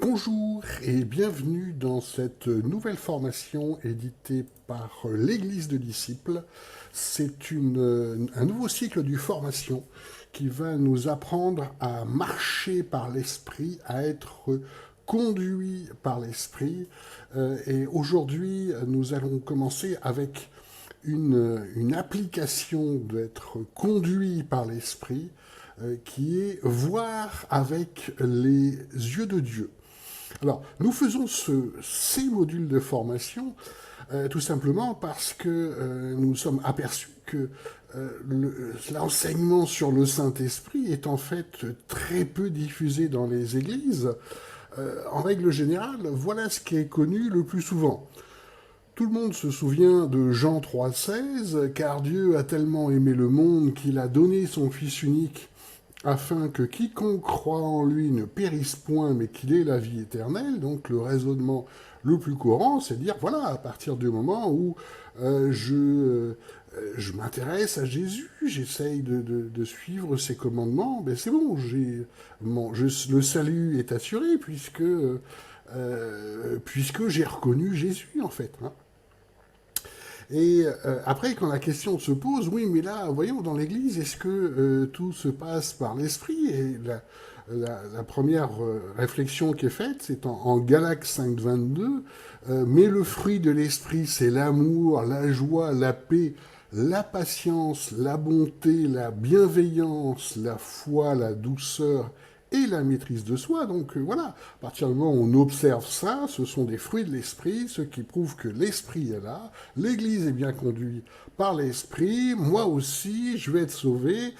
Bonjour et bienvenue dans cette nouvelle formation éditée par l'Église de disciples. C'est un nouveau cycle du formation qui va nous apprendre à marcher par l'Esprit, à être conduit par l'Esprit. Et aujourd'hui, nous allons commencer avec une application d'être conduit par l'Esprit qui est voir avec les yeux de Dieu. Alors, nous faisons ces modules de formation tout simplement parce que nous sommes aperçus que l'enseignement sur le Saint-Esprit est en fait très peu diffusé dans les églises. En règle générale, voilà ce qui est connu le plus souvent. Tout le monde se souvient de Jean 3,16, car Dieu a tellement aimé le monde qu'il a donné son Fils unique afin que quiconque croit en lui ne périsse point, mais qu'il ait la vie éternelle. Donc le raisonnement le plus courant, c'est de dire, voilà, à partir du moment où je m'intéresse à Jésus, j'essaye de suivre ses commandements, ben c'est bon, le salut est assuré puisque j'ai reconnu Jésus, en fait. Hein. Et après, quand la question se pose, oui, mais là, voyons, dans l'Église, est-ce que tout se passe par l'Esprit? Et la première réflexion qui est faite, c'est en Galates 5,22, mais le fruit de l'Esprit, c'est l'amour, la joie, la paix, la patience, la bonté, la bienveillance, la foi, la douceur et la maîtrise de soi. Donc voilà, à partir du moment où on observe ça, ce sont des fruits de l'esprit, ce qui prouve que l'esprit est là, l'Église est bien conduite par l'esprit, moi aussi, je vais être sauvé,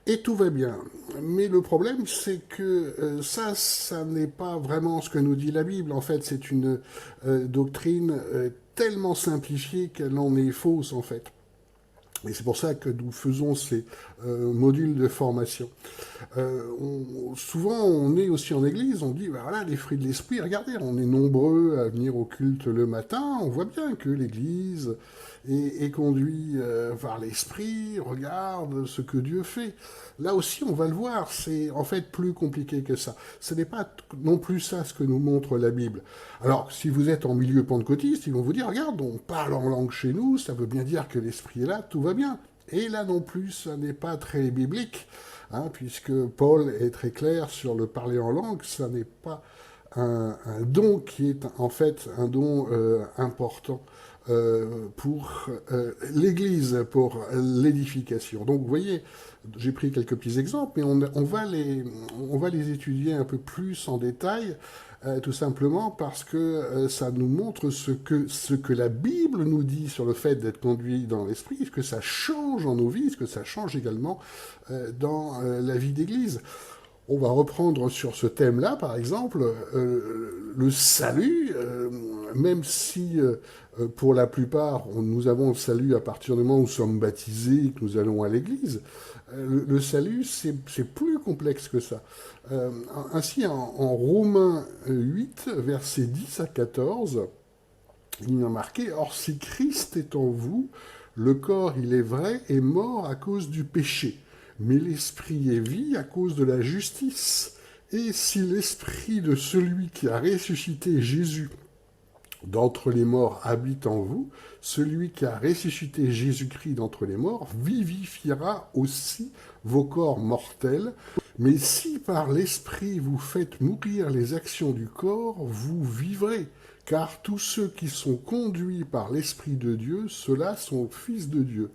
et tout va bien. Mais le problème, c'est que ça n'est pas vraiment ce que nous dit la Bible. En fait, c'est une doctrine tellement simplifiée qu'elle en est fausse, en fait. Et c'est pour ça que nous faisons ces modules de formation. Souvent, on est aussi en église, on dit, ben voilà, les fruits de l'esprit, regardez, on est nombreux à venir au culte le matin, on voit bien que l'église est conduite par l'esprit, regarde ce que Dieu fait. Là aussi, on va le voir, c'est en fait plus compliqué que ça. Ce n'est pas non plus ça ce que nous montre la Bible. Alors, si vous êtes en milieu pentecôtiste, ils vont vous dire, regarde, on parle en langue chez nous, ça veut bien dire que l'esprit est là, tout va bien. Et là non plus, ça n'est pas très biblique. Hein, puisque Paul est très clair sur le parler en langue, ça n'est pas un don qui est en fait un don important pour l'Église, pour l'édification. Donc vous voyez, j'ai pris quelques petits exemples, mais on va les étudier un peu plus en détail, tout simplement parce que ça nous montre ce que la Bible nous dit sur le fait d'être conduit dans l'esprit, ce que ça change dans nos vies, ce que ça change également dans la vie d'Église. On va reprendre sur ce thème-là, par exemple, le salut, même si pour la plupart, nous avons le salut à partir du moment où nous sommes baptisés et que nous allons à l'église. Le salut, c'est plus complexe que ça. Ainsi, en Romains 8, versets 10 à 14, il y a marqué, « Or si Christ est en vous, le corps, il est vrai, est mort à cause du péché, mais l'esprit est vie à cause de la justice. Et si l'esprit de celui qui a ressuscité Jésus d'entre les morts habite en vous, celui qui a ressuscité Jésus-Christ d'entre les morts vivifiera aussi vos corps mortels. Mais si par l'esprit vous faites mourir les actions du corps, vous vivrez. Car tous ceux qui sont conduits par l'Esprit de Dieu, ceux-là sont fils de Dieu. »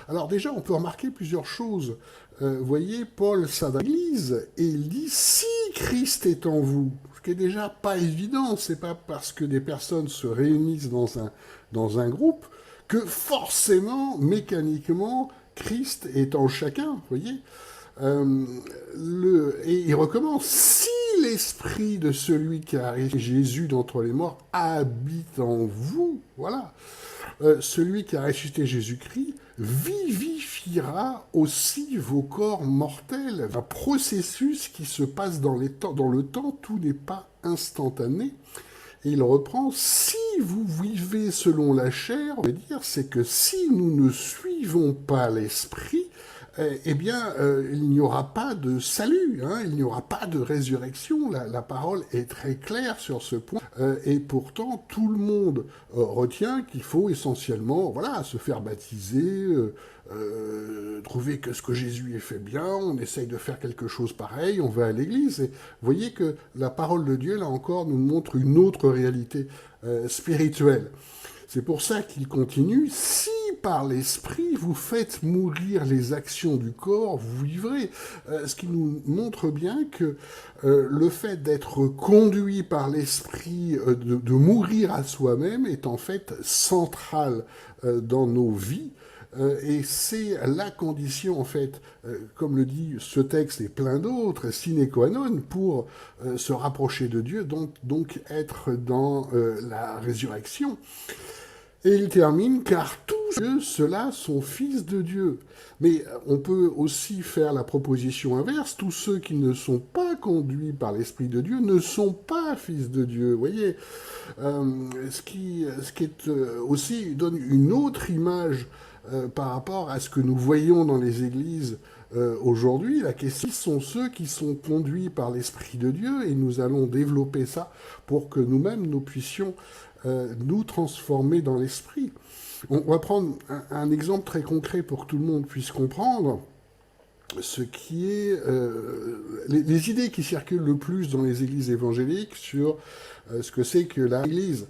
Alors déjà, on peut remarquer plusieurs choses. Vous voyez, Paul s'adresse à l'Église et il dit « Si Christ est en vous », ce qui est déjà pas évident, c'est pas parce que des personnes se réunissent dans un groupe que forcément, mécaniquement, Christ est en chacun, vous voyez. Et il recommence, si l'esprit de celui qui a ressuscité Jésus d'entre les morts habite en vous, voilà, celui qui a ressuscité Jésus-Christ vivifiera aussi vos corps mortels. Un processus qui se passe dans le temps, tout n'est pas instantané. Et il reprend, si vous vivez selon la chair, on veut dire, c'est que si nous ne suivons pas l'esprit, eh bien, il n'y aura pas de salut, hein, il n'y aura pas de résurrection. La parole est très claire sur ce point. Et pourtant, tout le monde retient qu'il faut essentiellement, voilà, se faire baptiser, trouver que ce que Jésus ait fait bien, on essaye de faire quelque chose pareil, on va à l'église. Et vous voyez que la parole de Dieu, là encore, nous montre une autre réalité spirituelle. C'est pour ça qu'il continue. Si par l'esprit vous faites mourir les actions du corps, vous vivrez. Ce qui nous montre bien que le fait d'être conduit par l'esprit, de mourir à soi-même, est en fait central dans nos vies. Et c'est la condition, en fait, comme le dit ce texte et plein d'autres, sine qua non, pour se rapprocher de Dieu, donc être dans la résurrection. Et il termine, car tous ceux-là sont fils de Dieu. Mais on peut aussi faire la proposition inverse, tous ceux qui ne sont pas conduits par l'Esprit de Dieu ne sont pas fils de Dieu. Vous voyez, ce qui est aussi donne une autre image par rapport à ce que nous voyons dans les églises aujourd'hui. La question sont ceux qui sont conduits par l'Esprit de Dieu, et nous allons développer ça pour que nous-mêmes nous puissions nous transformer dans l'esprit. On va prendre un exemple très concret pour que tout le monde puisse comprendre ce qui est les idées qui circulent le plus dans les églises évangéliques sur ce que c'est que l'Église.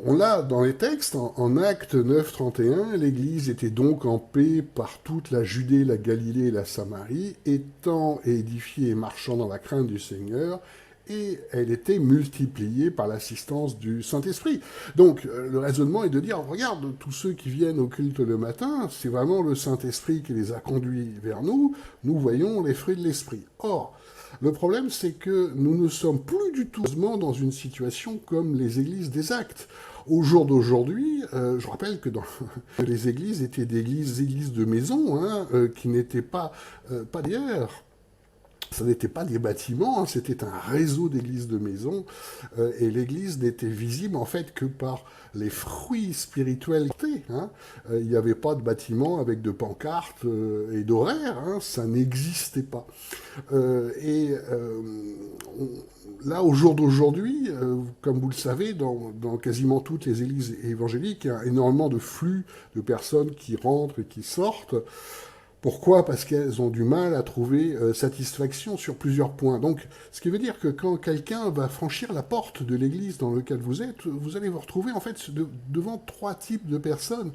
On l'a dans les textes, en Actes 9, 31, l'Église était donc en paix par toute la Judée, la Galilée et la Samarie, étant édifiée et marchant dans la crainte du Seigneur, et elle était multipliée par l'assistance du Saint-Esprit. Donc, le raisonnement est de dire, regarde, tous ceux qui viennent au culte le matin, c'est vraiment le Saint-Esprit qui les a conduits vers nous, nous voyons les fruits de l'Esprit. Or, le problème, c'est que nous ne sommes plus du tout dans une situation comme les églises des Actes. Au jour d'aujourd'hui, je rappelle que les églises étaient des églises de maison, hein, qui n'étaient pas d'ailleurs. Ça n'était pas des bâtiments, hein, c'était un réseau d'églises de maisons, et l'église n'était visible en fait que par les fruits spirituels. Hein. Il n'y avait pas de bâtiments avec de pancartes et d'horaires, hein, ça n'existait pas. Là, au jour d'aujourd'hui, comme vous le savez, dans quasiment toutes les églises évangéliques, il y a énormément de flux de personnes qui rentrent et qui sortent. Pourquoi ? Parce qu'elles ont du mal à trouver satisfaction sur plusieurs points. Donc, ce qui veut dire que quand quelqu'un va franchir la porte de l'église dans laquelle vous êtes, vous allez vous retrouver en fait devant trois types de personnes.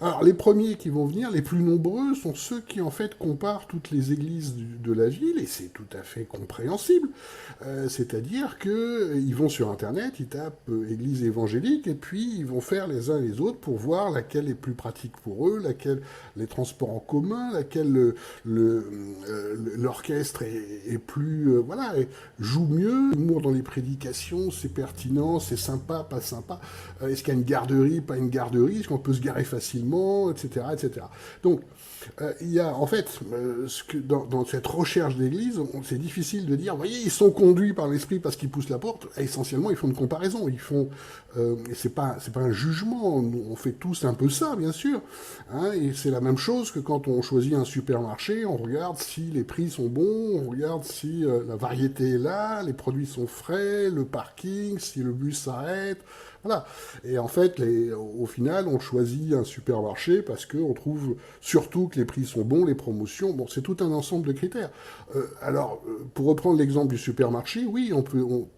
Alors, les premiers qui vont venir, les plus nombreux, sont ceux qui en fait comparent toutes les églises de la ville, et c'est tout à fait compréhensible. C'est-à-dire qu'ils vont sur Internet, ils tapent église évangélique, et puis ils vont faire les uns les autres pour voir laquelle est plus pratique pour eux, laquelle les transports en commun, laquelle l'orchestre est plus joue mieux, l'humour dans les prédications, c'est pertinent, c'est sympa, pas sympa, est-ce qu'il y a une garderie, pas une garderie, est-ce qu'on peut se garer facilement, etc., etc. Donc il y a en fait dans cette recherche d'église, c'est difficile de dire, vous voyez, ils sont conduits par l'esprit parce qu'ils poussent la porte. Essentiellement, ils font une comparaison, ils font et c'est pas un jugement, on fait tous un peu ça, bien sûr, hein, et c'est la même chose que quand on choisit un supermarché, on regarde si les prix sont bons, on regarde si la variété est là, les produits sont frais, le parking, si le bus s'arrête, voilà. Et en fait, au final, on choisit un supermarché parce qu'on trouve surtout que les prix sont bons, les promotions, bon, c'est tout un ensemble de critères. Alors, pour reprendre l'exemple du supermarché, oui,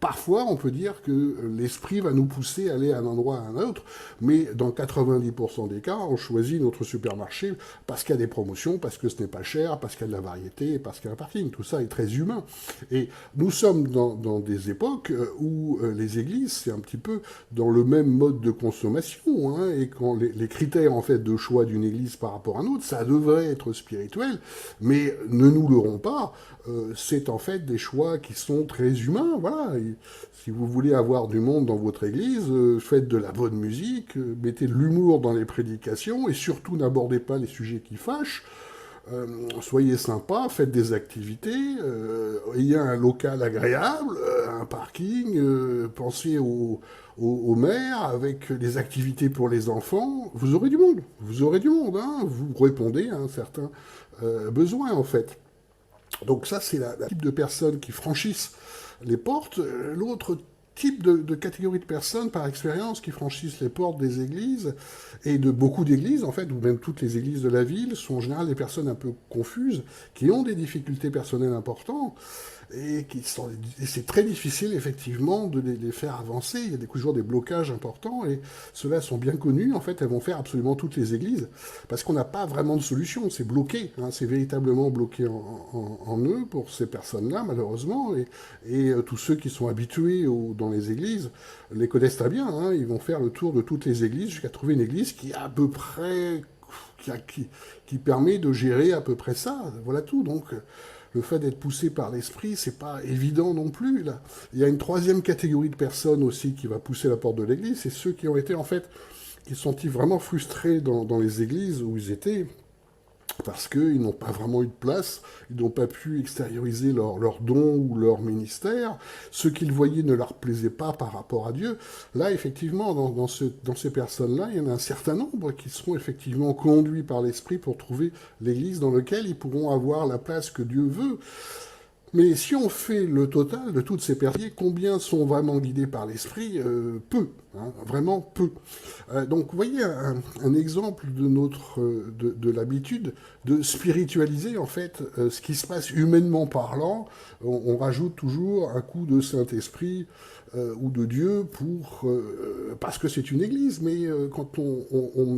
parfois on peut dire que l'esprit va nous pousser à aller à un endroit à un autre, mais dans 90% des cas, on choisit notre supermarché parce qu'il y a des promotions, parce que ce n'est pas cher, parce qu'il y a de la variété, parce qu'il y a un parking. Tout ça est très humain. Et nous sommes dans des époques où les églises, c'est un petit peu dans le même mode de consommation, hein, et quand les critères en fait de choix d'une église par rapport à un autre, ça devrait être spirituel, mais ne nous leurrons pas, c'est en fait des choix qui sont très humains, voilà. Et si vous voulez avoir du monde dans votre église, faites de la bonne musique, mettez de l'humour dans les prédications, et surtout n'abordez pas les sujets qui fâchent. Soyez sympa, faites des activités, ayez un local agréable, un parking, pensez au maire avec des activités pour les enfants. Vous aurez du monde, vous aurez du monde, hein, vous répondez à un certain besoin en fait. Donc ça, c'est la type de personnes qui franchissent les portes. L'autre type de catégorie de personnes, par expérience, qui franchissent les portes des églises, et de beaucoup d'églises, en fait, ou même toutes les églises de la ville, sont en général des personnes un peu confuses, qui ont des difficultés personnelles importantes, et c'est très difficile, effectivement, de les faire avancer. Il y a toujours des blocages importants, et ceux-là sont bien connus. En fait, elles vont faire absolument toutes les églises, parce qu'on n'a pas vraiment de solution. C'est bloqué, hein, c'est véritablement bloqué en eux pour ces personnes-là, malheureusement, et tous ceux qui sont habitués dans les églises les connaissent très bien, hein. Ils vont faire le tour de toutes les églises jusqu'à trouver une église qui a à peu près qui permet de gérer à peu près ça. Voilà tout. Donc le fait d'être poussé par l'esprit, c'est pas évident non plus. Là. Il y a une troisième catégorie de personnes aussi qui va pousser la porte de l'église, c'est ceux qui ont été en fait, qui se sont vraiment frustrés dans les églises où ils étaient, parce qu'ils n'ont pas vraiment eu de place, ils n'ont pas pu extérioriser leurs dons ou leur ministère, ce qu'ils voyaient ne leur plaisait pas par rapport à Dieu. Là, effectivement, dans ces personnes-là, il y en a un certain nombre qui seront effectivement conduits par l'Esprit pour trouver l'Église dans laquelle ils pourront avoir la place que Dieu veut. Mais si on fait le total de toutes ces personnes, combien sont vraiment guidés par l'esprit? Peu, hein, vraiment peu. Donc vous voyez un exemple de l'habitude de spiritualiser en fait ce qui se passe humainement parlant. On rajoute toujours un coup de Saint-Esprit ou de Dieu parce que c'est une église, mais quand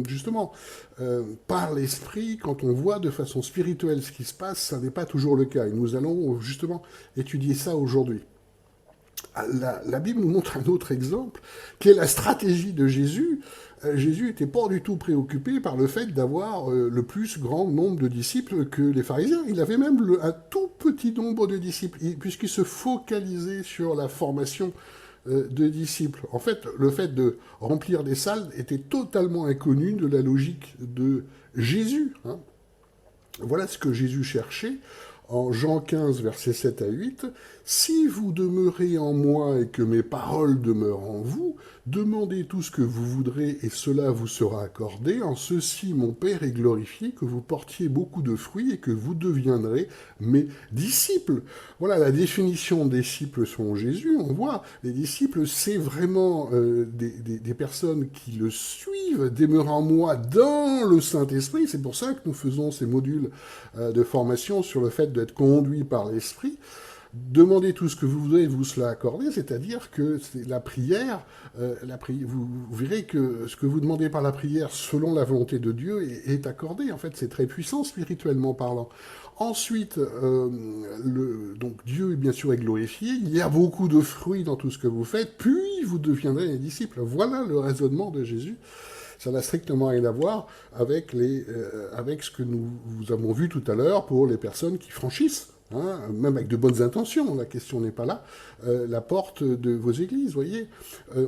justement par l'esprit, quand on voit de façon spirituelle ce qui se passe, ça n'est pas toujours le cas. Et nous allons justement étudier ça aujourd'hui. La Bible nous montre un autre exemple, qui est la stratégie de Jésus. Jésus n'était pas du tout préoccupé par le fait d'avoir le plus grand nombre de disciples que les pharisiens. Il avait même un tout petit nombre de disciples, puisqu'il se focalisait sur la formation de disciples. En fait, le fait de remplir des salles était totalement inconnu de la logique de Jésus. Hein. Voilà ce que Jésus cherchait en Jean 15, versets 7 à 8. « Si vous demeurez en moi et que mes paroles demeurent en vous, demandez tout ce que vous voudrez et cela vous sera accordé. En ceci, mon Père est glorifié, que vous portiez beaucoup de fruits et que vous deviendrez mes disciples. » Voilà la définition des disciples selon Jésus. On voit, les disciples, c'est vraiment des personnes qui le suivent, demeurent en moi dans le Saint-Esprit. C'est pour ça que nous faisons ces modules de formation sur le fait d'être conduit par l'Esprit. Demandez tout ce que vous voudrez, vous cela accordé, c'est-à-dire que la prière, vous verrez que ce que vous demandez par la prière, selon la volonté de Dieu, est accordé. En fait, c'est très puissant spirituellement parlant. Ensuite, donc Dieu, bien sûr, est glorifié. Il y a beaucoup de fruits dans tout ce que vous faites, puis vous deviendrez les disciples. Voilà le raisonnement de Jésus. Ça n'a strictement rien à voir avec ce que nous avons vu tout à l'heure pour les personnes qui franchissent. Hein, même avec de bonnes intentions, la question n'est pas là, la porte de vos églises, voyez.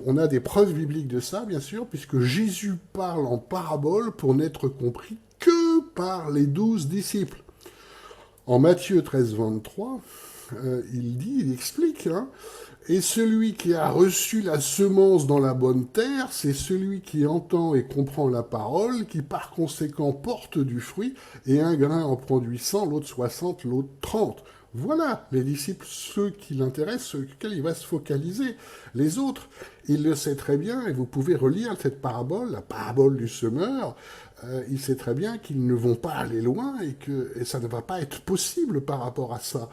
On a des preuves bibliques de ça, bien sûr, puisque Jésus parle en parabole pour n'être compris que par les 12 disciples. En Matthieu 13, 23, il explique, hein, et celui qui a reçu la semence dans la bonne terre, c'est celui qui entend et comprend la parole, qui par conséquent porte du fruit, et un grain en produit 100, l'autre 60, l'autre 30. Voilà les disciples, ceux qui l'intéressent, ceux auxquels il va se focaliser. Les autres, il le sait très bien, et vous pouvez relire cette parabole, la parabole du semeur. Il sait très bien qu'ils ne vont pas aller loin et ça ne va pas être possible par rapport à ça.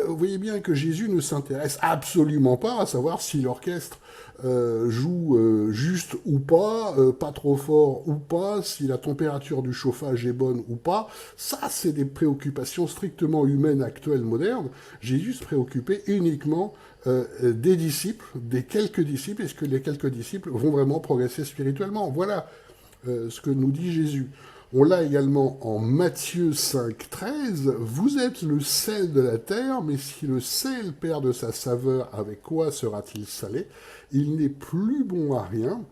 Vous voyez bien que Jésus ne s'intéresse absolument pas à savoir si l'orchestre joue juste ou pas trop fort ou pas, si la température du chauffage est bonne ou pas. Ça, c'est des préoccupations strictement humaines actuelles, modernes. Jésus se préoccupait uniquement des disciples, des quelques disciples. Est-ce que les quelques disciples vont vraiment progresser spirituellement? Voilà ce que nous dit Jésus. On l'a également en Matthieu 5, 13. « Vous êtes le sel de la terre, mais si le sel perd de sa saveur, avec quoi sera-t-il salé? Il n'est plus bon à rien,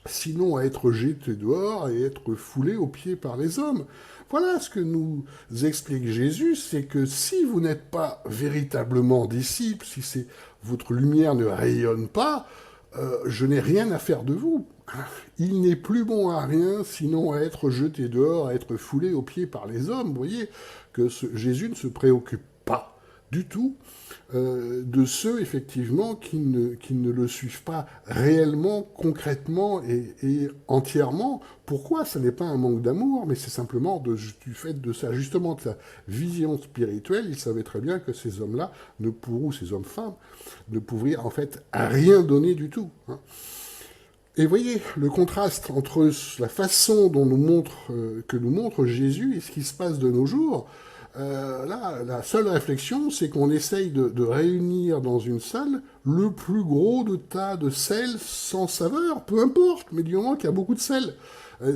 sinon à être jeté dehors et être foulé aux pieds par les hommes. Voilà ce que nous explique Jésus, c'est que si vous n'êtes pas véritablement disciple, si votre lumière ne rayonne pas, je n'ai rien à faire de vous. Il n'est plus bon à rien, sinon à être jeté dehors, à être foulé aux pieds par les hommes. Vous voyez que Jésus ne se préoccupe pas du tout de ceux, effectivement, qui ne le suivent pas réellement, concrètement et entièrement. Pourquoi? Ce n'est pas un manque d'amour, mais c'est simplement du fait de ça, justement, de sa vision spirituelle. Il savait très bien que ces hommes-là, ou ces hommes-femmes, ne pourraient en fait rien donner du tout. Hein. Et voyez le contraste entre la façon dont que nous montre Jésus et ce qui se passe de nos jours. Là, la seule réflexion, c'est qu'on essaye de réunir dans une salle le plus gros de tas de sel sans saveur, peu importe, mais du moment qu'il y a beaucoup de sel.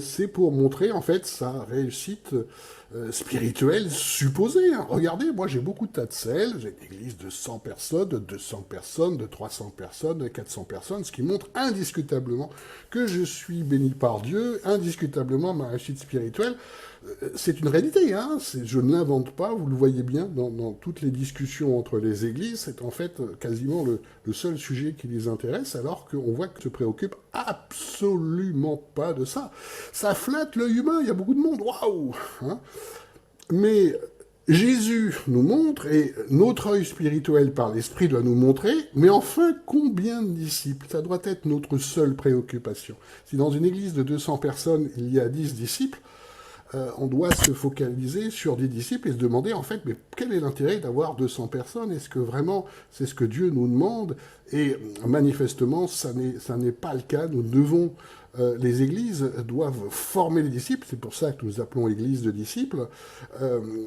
C'est pour montrer en fait sa réussite spirituelle supposée. Hein. Regardez, moi j'ai beaucoup de tas de sel, j'ai une église de 100 personnes, de 200 personnes, de 300 personnes, de 400 personnes, ce qui montre indiscutablement que je suis béni par Dieu, indiscutablement ma réussite spirituelle. C'est une réalité, hein. Je ne l'invente pas, vous le voyez bien dans toutes les discussions entre les églises, c'est en fait quasiment le seul sujet qui les intéresse, alors qu'on voit qu'ils ne se préoccupent absolument pas de ça. Ça flatte l'œil humain, il y a beaucoup de monde, waouh, hein. Mais Jésus nous montre, et notre œil spirituel par l'Esprit doit nous montrer, mais enfin, combien de disciples? Ça doit être notre seule préoccupation. Si dans une église de 200 personnes, il y a 10 disciples, on doit se focaliser sur des disciples et se demander, en fait, mais quel est l'intérêt d'avoir 200 personnes? Est-ce que vraiment c'est ce que Dieu nous demande? Et manifestement, ça n'est pas le cas. Nous devons, les églises doivent former les disciples, c'est pour ça que nous appelons église de disciples,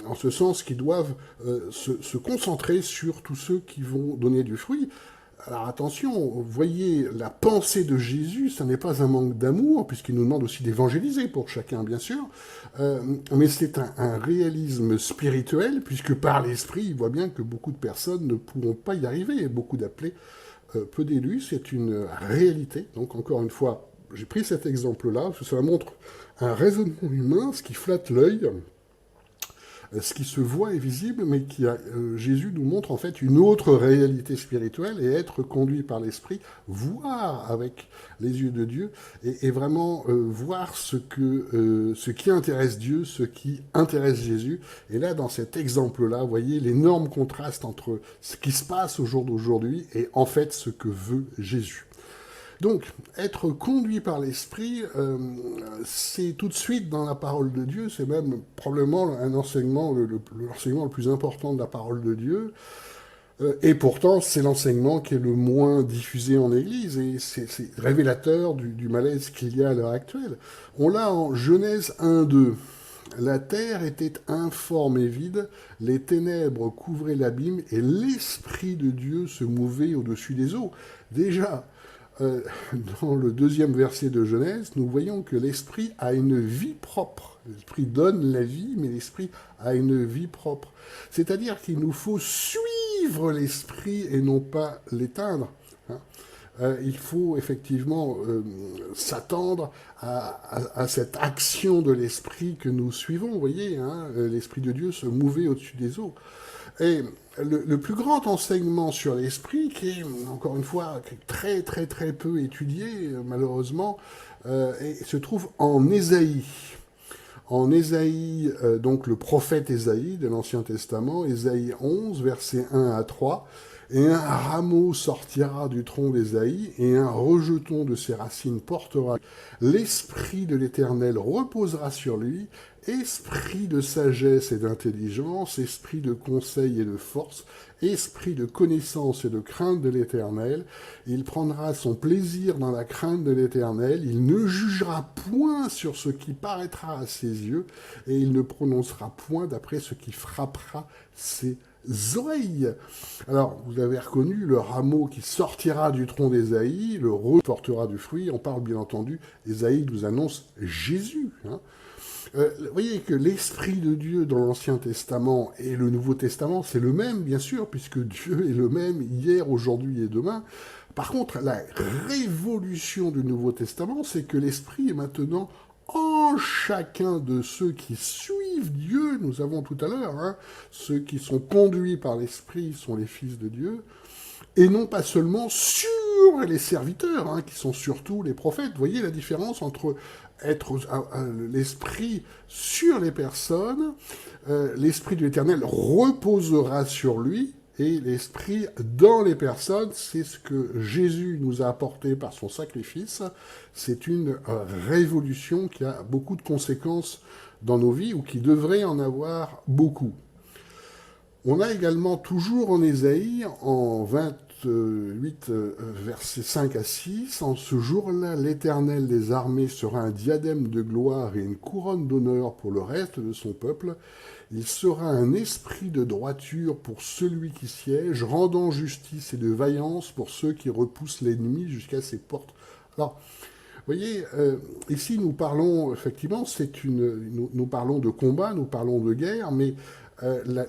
en ce sens qu'ils doivent se concentrer sur tous ceux qui vont donner du fruit. Alors attention, voyez, la pensée de Jésus, ça n'est pas un manque d'amour, puisqu'il nous demande aussi d'évangéliser pour chacun, bien sûr, mais c'est un réalisme spirituel, puisque par l'Esprit, il voit bien que beaucoup de personnes ne pourront pas y arriver, et beaucoup d'appelés, peu d'élus, c'est une réalité. Donc encore une fois, j'ai pris cet exemple-là, parce que ça montre un raisonnement humain, ce qui flatte l'œil, ce qui se voit est visible, mais Jésus nous montre en fait une autre réalité spirituelle et être conduit par l'Esprit, voir avec les yeux de Dieu et vraiment voir ce qui intéresse Dieu, ce qui intéresse Jésus. Et là, dans cet exemple-là, vous voyez l'énorme contraste entre ce qui se passe au jour d'aujourd'hui et en fait ce que veut Jésus. Donc, être conduit par l'Esprit, c'est tout de suite dans la parole de Dieu, c'est même probablement un enseignement, l'enseignement le plus important de la parole de Dieu, et pourtant c'est l'enseignement qui est le moins diffusé en Église, et c'est révélateur du malaise qu'il y a à l'heure actuelle. On l'a en Genèse 1-2. La terre était informe et vide, les ténèbres couvraient l'abîme, et l'Esprit de Dieu se mouvait au-dessus des eaux. Déjà, dans le 2e verset de Genèse, nous voyons que l'Esprit a une vie propre. L'Esprit donne la vie, mais l'Esprit a une vie propre. C'est-à-dire qu'il nous faut suivre l'Esprit et non pas l'éteindre. Hein. Il faut effectivement s'attendre à cette action de l'Esprit que nous suivons. Vous voyez, hein, l'Esprit de Dieu se mouvait au-dessus des eaux. Et le plus grand enseignement sur l'esprit, qui est, encore une fois, très très très peu étudié, malheureusement, se trouve en Ésaïe. En Ésaïe, donc le prophète Ésaïe de l'Ancien Testament, Ésaïe 11, versets 1 à 3, et un rameau sortira du tronc d'Ésaïe, et un rejeton de ses racines portera. L'Esprit de l'Éternel reposera sur lui, esprit de sagesse et d'intelligence, esprit de conseil et de force, esprit de connaissance et de crainte de l'Éternel. Il prendra son plaisir dans la crainte de l'Éternel, il ne jugera point sur ce qui paraîtra à ses yeux, et il ne prononcera point d'après ce qui frappera ses oreilles. Alors, vous avez reconnu le rameau qui sortira du tronc d'Ésaïe, le portera du fruit. On parle bien entendu, Ésaïe nous annonce Jésus. Hein. Vous voyez que l'Esprit de Dieu dans l'Ancien Testament et le Nouveau Testament, c'est le même, bien sûr, puisque Dieu est le même hier, aujourd'hui et demain. Par contre, la révolution du Nouveau Testament, c'est que l'Esprit est maintenant en chacun de ceux qui suivent Dieu. Nous avons tout à l'heure, hein, ceux qui sont conduits par l'Esprit sont les fils de Dieu, et non pas seulement sur les serviteurs, hein, qui sont surtout les prophètes. Vous voyez la différence entre être l'Esprit sur les personnes, l'Esprit de l'Éternel reposera sur lui, et l'Esprit dans les personnes, c'est ce que Jésus nous a apporté par son sacrifice. C'est une révolution qui a beaucoup de conséquences dans nos vies, ou qui devrait en avoir beaucoup. On a également toujours en Ésaïe, en 28, versets 5 à 6, « En ce jour-là, l'Éternel des armées sera un diadème de gloire et une couronne d'honneur pour le reste de son peuple. Il sera un esprit de droiture pour celui qui siège, rendant justice et de vaillance pour ceux qui repoussent l'ennemi jusqu'à ses portes. » Alors, vous voyez, ici nous parlons, effectivement, nous parlons de combat, nous parlons de guerre, mais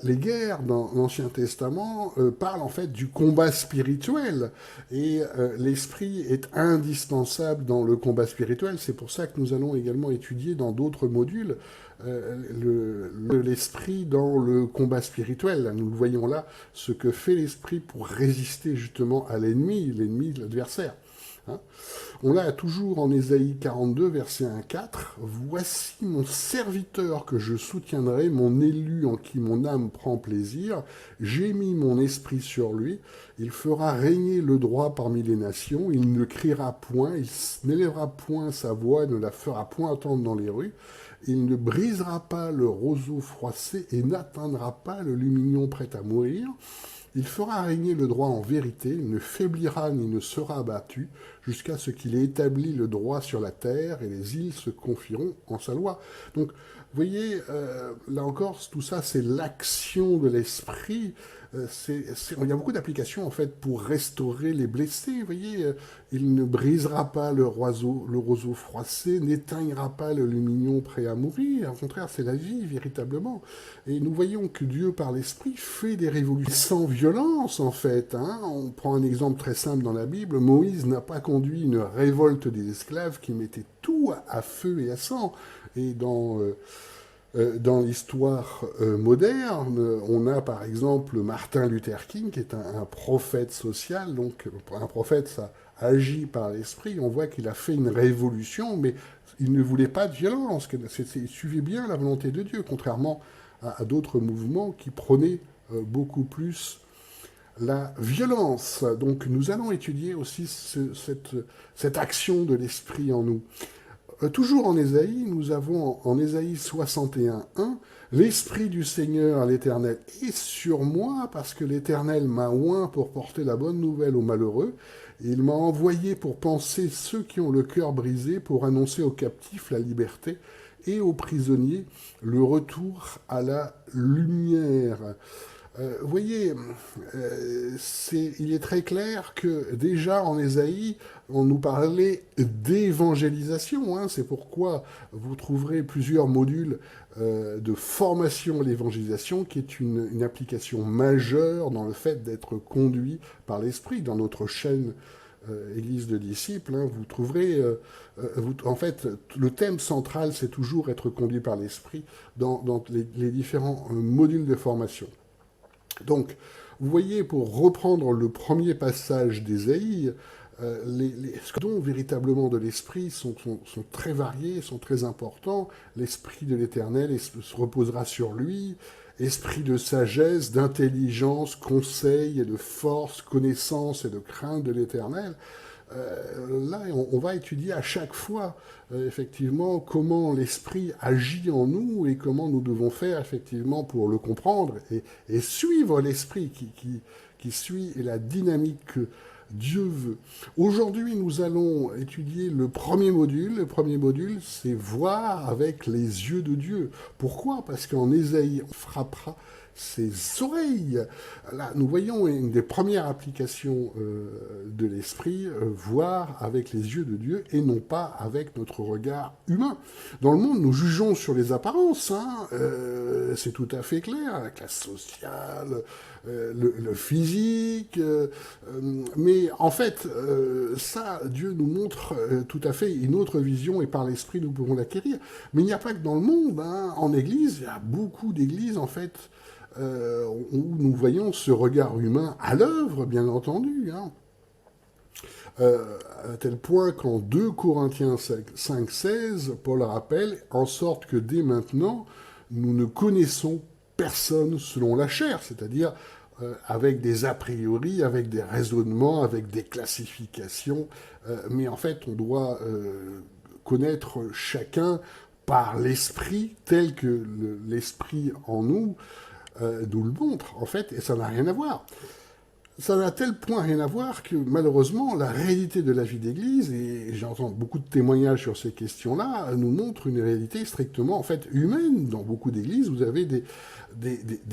les guerres dans l'Ancien Testament parlent en fait du combat spirituel, et l'esprit est indispensable dans le combat spirituel. C'est pour ça que nous allons également étudier dans d'autres modules l'esprit dans le combat spirituel. Nous le voyons là, ce que fait l'esprit pour résister justement à l'ennemi, l'adversaire. Hein. On l'a toujours en Ésaïe 42, verset 1-4. « Voici mon serviteur que je soutiendrai, mon élu en qui mon âme prend plaisir. J'ai mis mon esprit sur lui. Il fera régner le droit parmi les nations. Il ne criera point, il n'élèvera point sa voix, ne la fera point entendre dans les rues. Il ne brisera pas le roseau froissé et n'atteindra pas le lumignon prêt à mourir. Il fera régner le droit en vérité, il ne faiblira ni ne sera abattu, jusqu'à ce qu'il ait établi le droit sur la terre, et les îles se confieront en sa loi. » Donc, vous voyez, là encore, tout ça, c'est l'action de l'esprit. Il y a beaucoup d'applications, en fait, pour restaurer les blessés. Vous voyez, il ne brisera pas le roseau froissé, n'éteignera pas le lumignon prêt à mourir. Au contraire, c'est la vie, véritablement. Et nous voyons que Dieu, par l'esprit, fait des révolutions sans violence, en fait. Hein. On prend un exemple très simple dans la Bible. Moïse n'a pas conduit une révolte des esclaves qui mettait tout à feu et à sang. Et dans l'histoire moderne, on a par exemple Martin Luther King, qui est un prophète social. Donc un prophète, ça agit par l'esprit. On voit qu'il a fait une révolution, mais il ne voulait pas de violence. Il suivait bien la volonté de Dieu, contrairement à d'autres mouvements qui prônaient beaucoup plus la violence. Donc nous allons étudier aussi cette action de l'esprit en nous. Toujours en Ésaïe, nous avons en Ésaïe 61:1, « L'Esprit du Seigneur, l'Éternel, est sur moi, parce que l'Éternel m'a oint pour porter la bonne nouvelle aux malheureux. Il m'a envoyé pour panser ceux qui ont le cœur brisé, pour annoncer aux captifs la liberté et aux prisonniers le retour à la lumière. » Vous voyez, il est très clair que déjà en Ésaïe, on nous parlait d'évangélisation. Hein, c'est pourquoi vous trouverez plusieurs modules de formation à l'évangélisation, qui est une application majeure dans le fait d'être conduit par l'Esprit. Dans notre chaîne Église de disciples, hein, vous trouverez... en fait, le thème central, c'est toujours être conduit par l'Esprit dans les différents modules de formation. Donc, vous voyez, pour reprendre le premier passage d'Ésaïe, les dons véritablement de l'Esprit sont très variés, sont très importants. L'Esprit de l'Éternel se reposera sur lui, esprit de sagesse, d'intelligence, conseil et de force, connaissance et de crainte de l'Éternel. Là, on va étudier à chaque fois, effectivement, comment l'esprit agit en nous et comment nous devons faire, effectivement, pour le comprendre et suivre l'esprit qui suit la dynamique que Dieu veut. Aujourd'hui, nous allons étudier le premier module. Le premier module, c'est voir avec les yeux de Dieu. Pourquoi ? Parce qu'en Ésaïe, on frappera ses oreilles. Là, nous voyons une des premières applications de l'esprit, voir avec les yeux de Dieu et non pas avec notre regard humain. Dans le monde, nous jugeons sur les apparences, hein, c'est tout à fait clair, la classe sociale, le physique, mais en fait, ça, Dieu nous montre tout à fait une autre vision et par l'esprit nous pouvons l'acquérir. Mais il n'y a pas que dans le monde, hein. En Église, il y a beaucoup d'églises en fait où nous voyons ce regard humain à l'œuvre, bien entendu, hein. À tel point qu'en 2 Corinthiens 5,16, Paul rappelle, en sorte que dès maintenant, nous ne connaissons personne selon la chair, c'est-à-dire avec des a priori, avec des raisonnements, avec des classifications, mais en fait, on doit connaître chacun par l'esprit, tel que l'esprit en nous nous le montre, en fait, et ça n'a rien à voir. Ça n'a à tel point rien à voir que malheureusement la réalité de la vie d'église, et j'entends beaucoup de témoignages sur ces questions-là, nous montre une réalité strictement en fait humaine. Dans beaucoup d'églises, vous avez des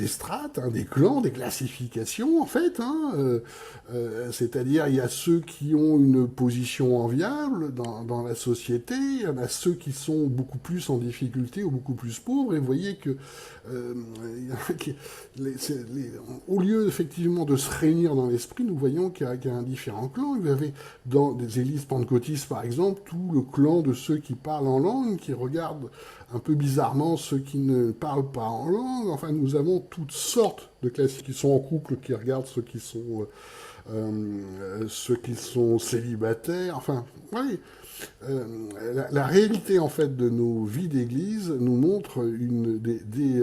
strates, hein, des clans, des classifications en fait, hein, c'est-à-dire il y a ceux qui ont une position enviable dans la société, il y en a ceux qui sont beaucoup plus en difficulté ou beaucoup plus pauvres, et vous voyez que au lieu effectivement de se réunir dans l'esprit, nous voyons qu'il y a un différent clan. Vous avez dans des églises pentecôtistes par exemple tout le clan de ceux qui parlent en langue, qui regardent un peu bizarrement ceux qui ne parlent pas en langue. Enfin, nous avons toutes sortes de classes qui sont en couple, qui regardent ceux qui sont célibataires. Enfin, oui. La réalité en fait de nos vies d'église nous montre des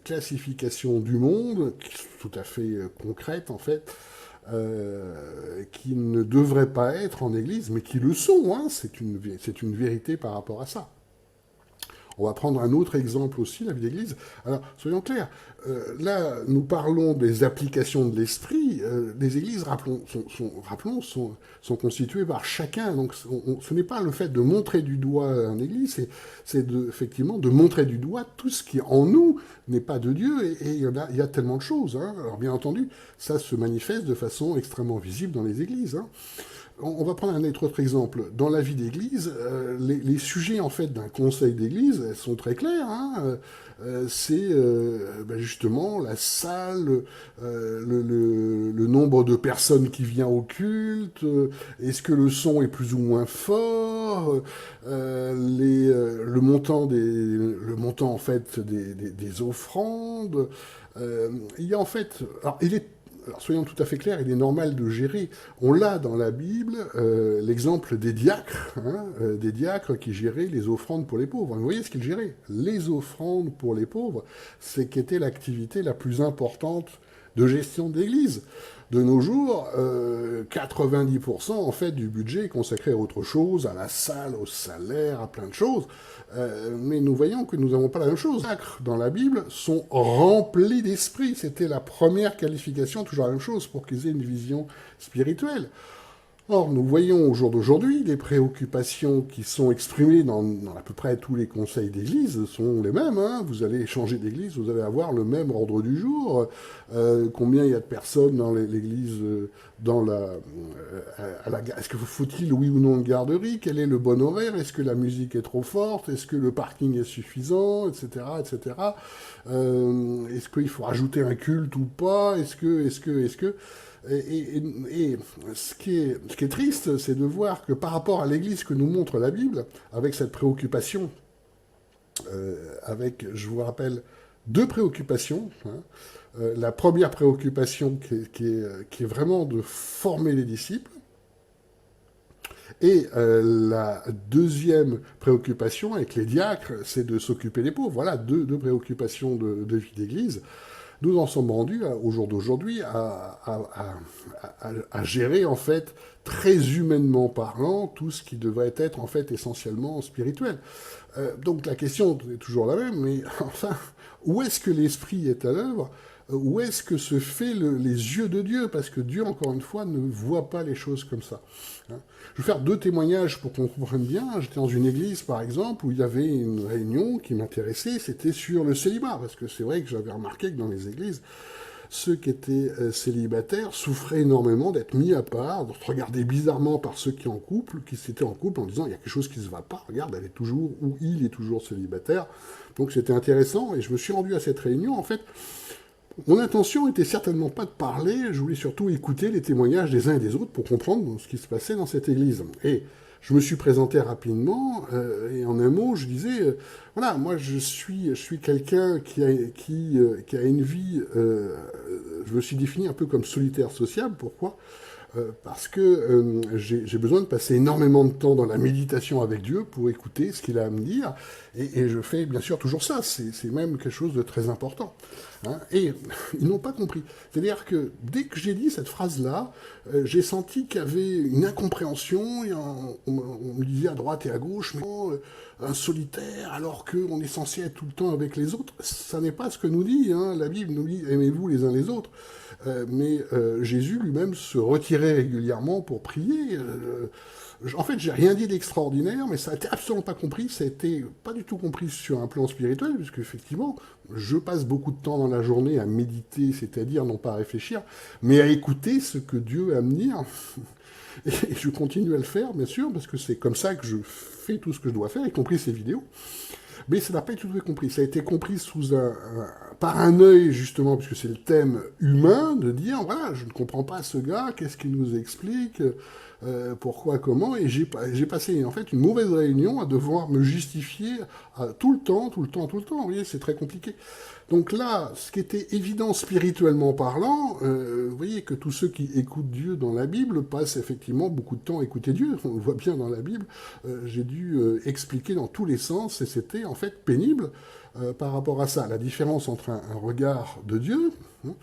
classifications du monde qui sont tout à fait concrètes en fait, qui ne devraient pas être en église, mais qui le sont, hein. C'est une vérité par rapport à ça. On va prendre un autre exemple aussi, la vie d'église. Alors, soyons clairs, là, nous parlons des applications de l'esprit. Les églises, rappelons, sont constituées par chacun. Donc, ce n'est pas le fait de montrer du doigt une église, c'est effectivement de montrer du doigt tout ce qui, en nous, n'est pas de Dieu. Et il y a tellement de choses, hein. Alors, bien entendu, ça se manifeste de façon extrêmement visible dans les églises, hein. On va prendre un autre exemple. Dans la vie d'église, les sujets en fait d'un conseil d'église sont très clairs, hein. C'est justement la salle, le nombre de personnes qui vient au culte, est-ce que le son est plus ou moins fort, le montant en fait des offrandes. Il y a en fait, alors soyons tout à fait clairs, il est normal de gérer. On l'a dans la Bible, l'exemple des diacres, hein, des diacres qui géraient les offrandes pour les pauvres. Vous voyez ce qu'ils géraient? Les offrandes pour les pauvres, c'est qu'était l'activité la plus importante de gestion d'église. De nos jours, 90% en fait du budget est consacré à autre chose, à la salle, au salaire, à plein de choses. Mais nous voyons que nous n'avons pas la même chose. Les diacres dans la Bible sont remplis d'esprit. C'était la première qualification, toujours la même chose, pour qu'ils aient une vision spirituelle. Or, nous voyons au jour d'aujourd'hui, les préoccupations qui sont exprimées dans à peu près tous les conseils d'église sont les mêmes, hein. Vous allez changer d'église, vous allez avoir le même ordre du jour. Combien il y a de personnes dans l'église, est-ce que faut-il, oui ou non, une garderie? Quel est le bon horaire? Est-ce que la musique est trop forte? Est-ce que le parking est suffisant? Etc., etc. Est-ce qu'il faut rajouter un culte ou pas? Est-ce que... Et ce qui est triste, c'est de voir que par rapport à l'Église que nous montre la Bible, avec cette préoccupation, je vous rappelle, 2 préoccupations, hein. La première préoccupation qui est vraiment de former les disciples, et la deuxième préoccupation avec les diacres, c'est de s'occuper des pauvres. Voilà, deux préoccupations de vie d'Église. Nous en sommes rendus, au jour d'aujourd'hui, à gérer, en fait, très humainement parlant, tout ce qui devrait être, en fait, essentiellement spirituel. Donc la question est toujours la même, mais enfin, où est-ce que l'esprit est à l'œuvre? où est-ce que se fait les yeux de Dieu? Parce que Dieu, encore une fois, ne voit pas les choses comme ça. Hein. Je vais faire 2 témoignages pour qu'on comprenne bien. J'étais dans une église, par exemple, où il y avait une réunion qui m'intéressait, c'était sur le célibat, parce que c'est vrai que j'avais remarqué que dans les églises, ceux qui étaient célibataires souffraient énormément d'être mis à part, de se regarder bizarrement par ceux qui s'étaient en couple, en disant il y a quelque chose qui ne se va pas, regarde, elle est toujours, ou il est toujours célibataire. Donc c'était intéressant, et je me suis rendu à cette réunion, en fait, mon intention était certainement pas de parler, je voulais surtout écouter les témoignages des uns et des autres pour comprendre ce qui se passait dans cette église. Et je me suis présenté rapidement, et en un mot, je disais, voilà, moi je suis quelqu'un qui a une vie, je me suis défini un peu comme solitaire sociable, pourquoi? Parce que j'ai besoin de passer énormément de temps dans la méditation avec Dieu pour écouter ce qu'il a à me dire, et je fais bien sûr toujours ça, c'est même quelque chose de très important. Hein. Et ils n'ont pas compris. C'est-à-dire que dès que j'ai dit cette phrase-là, j'ai senti qu'il y avait une incompréhension, et on me disait à droite et à gauche, mais non, un solitaire, alors qu'on est censé être tout le temps avec les autres, ça n'est pas ce que nous dit, hein. La Bible nous dit aimez-vous les uns les autres. Mais Jésus lui-même se retirait régulièrement pour prier. En fait, j'ai rien dit d'extraordinaire, mais ça a été absolument pas compris. Ça a été pas du tout compris sur un plan spirituel, puisque effectivement, je passe beaucoup de temps dans la journée à méditer, c'est-à-dire non pas à réfléchir, mais à écouter ce que Dieu a à me dire. Et je continue à le faire, bien sûr, parce que c'est comme ça que je fais tout ce que je dois faire, y compris ces vidéos. Mais ça n'a pas été tout à fait compris. Ça a été compris par un œil, justement, puisque c'est le thème humain, de dire, voilà, je ne comprends pas ce gars, qu'est-ce qu'il nous explique, pourquoi, comment, et j'ai passé, en fait, une mauvaise réunion à devoir me justifier tout le temps, tout le temps, tout le temps. Vous voyez, c'est très compliqué. Donc là, ce qui était évident spirituellement parlant, vous voyez que tous ceux qui écoutent Dieu dans la Bible passent effectivement beaucoup de temps à écouter Dieu. On le voit bien dans la Bible. J'ai dû expliquer dans tous les sens et c'était en fait pénible par rapport à ça. La différence entre un regard de Dieu, hein,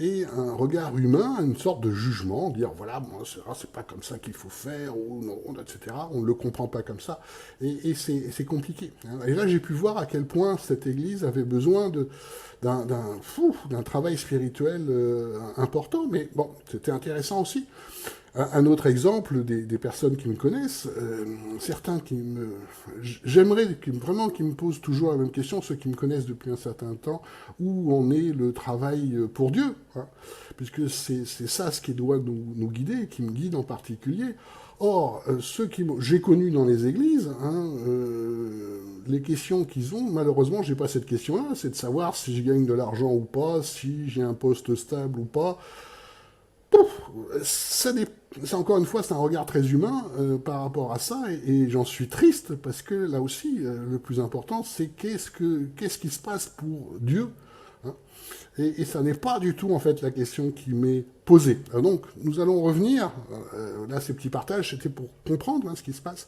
et un regard humain, une sorte de jugement, dire voilà, moi, c'est pas comme ça qu'il faut faire, ou non, etc. On ne le comprend pas comme ça. Et c'est compliqué. Hein. Et là, j'ai pu voir à quel point cette église avait besoin d'un travail spirituel important, mais bon, c'était intéressant aussi. Un autre exemple des personnes qui me connaissent, certains qui me... J'aimerais vraiment qu'ils me posent toujours la même question, ceux qui me connaissent depuis un certain temps, où en est le travail pour Dieu, hein, puisque c'est ça ce qui doit nous guider, et qui me guide en particulier. Or, ceux qui j'ai connus dans les églises, hein, les questions qu'ils ont, malheureusement, j'ai pas cette question-là, c'est de savoir si je gagne de l'argent ou pas, si j'ai un poste stable ou pas. C'est encore une fois, c'est un regard très humain par rapport à ça, et j'en suis triste parce que là aussi, le plus important, c'est qu'est-ce qui se passe pour Dieu, hein, et ça n'est pas du tout en fait la question qui m'est posée. Donc, nous allons revenir. Là, ces petits partages, c'était pour comprendre hein, ce qui se passe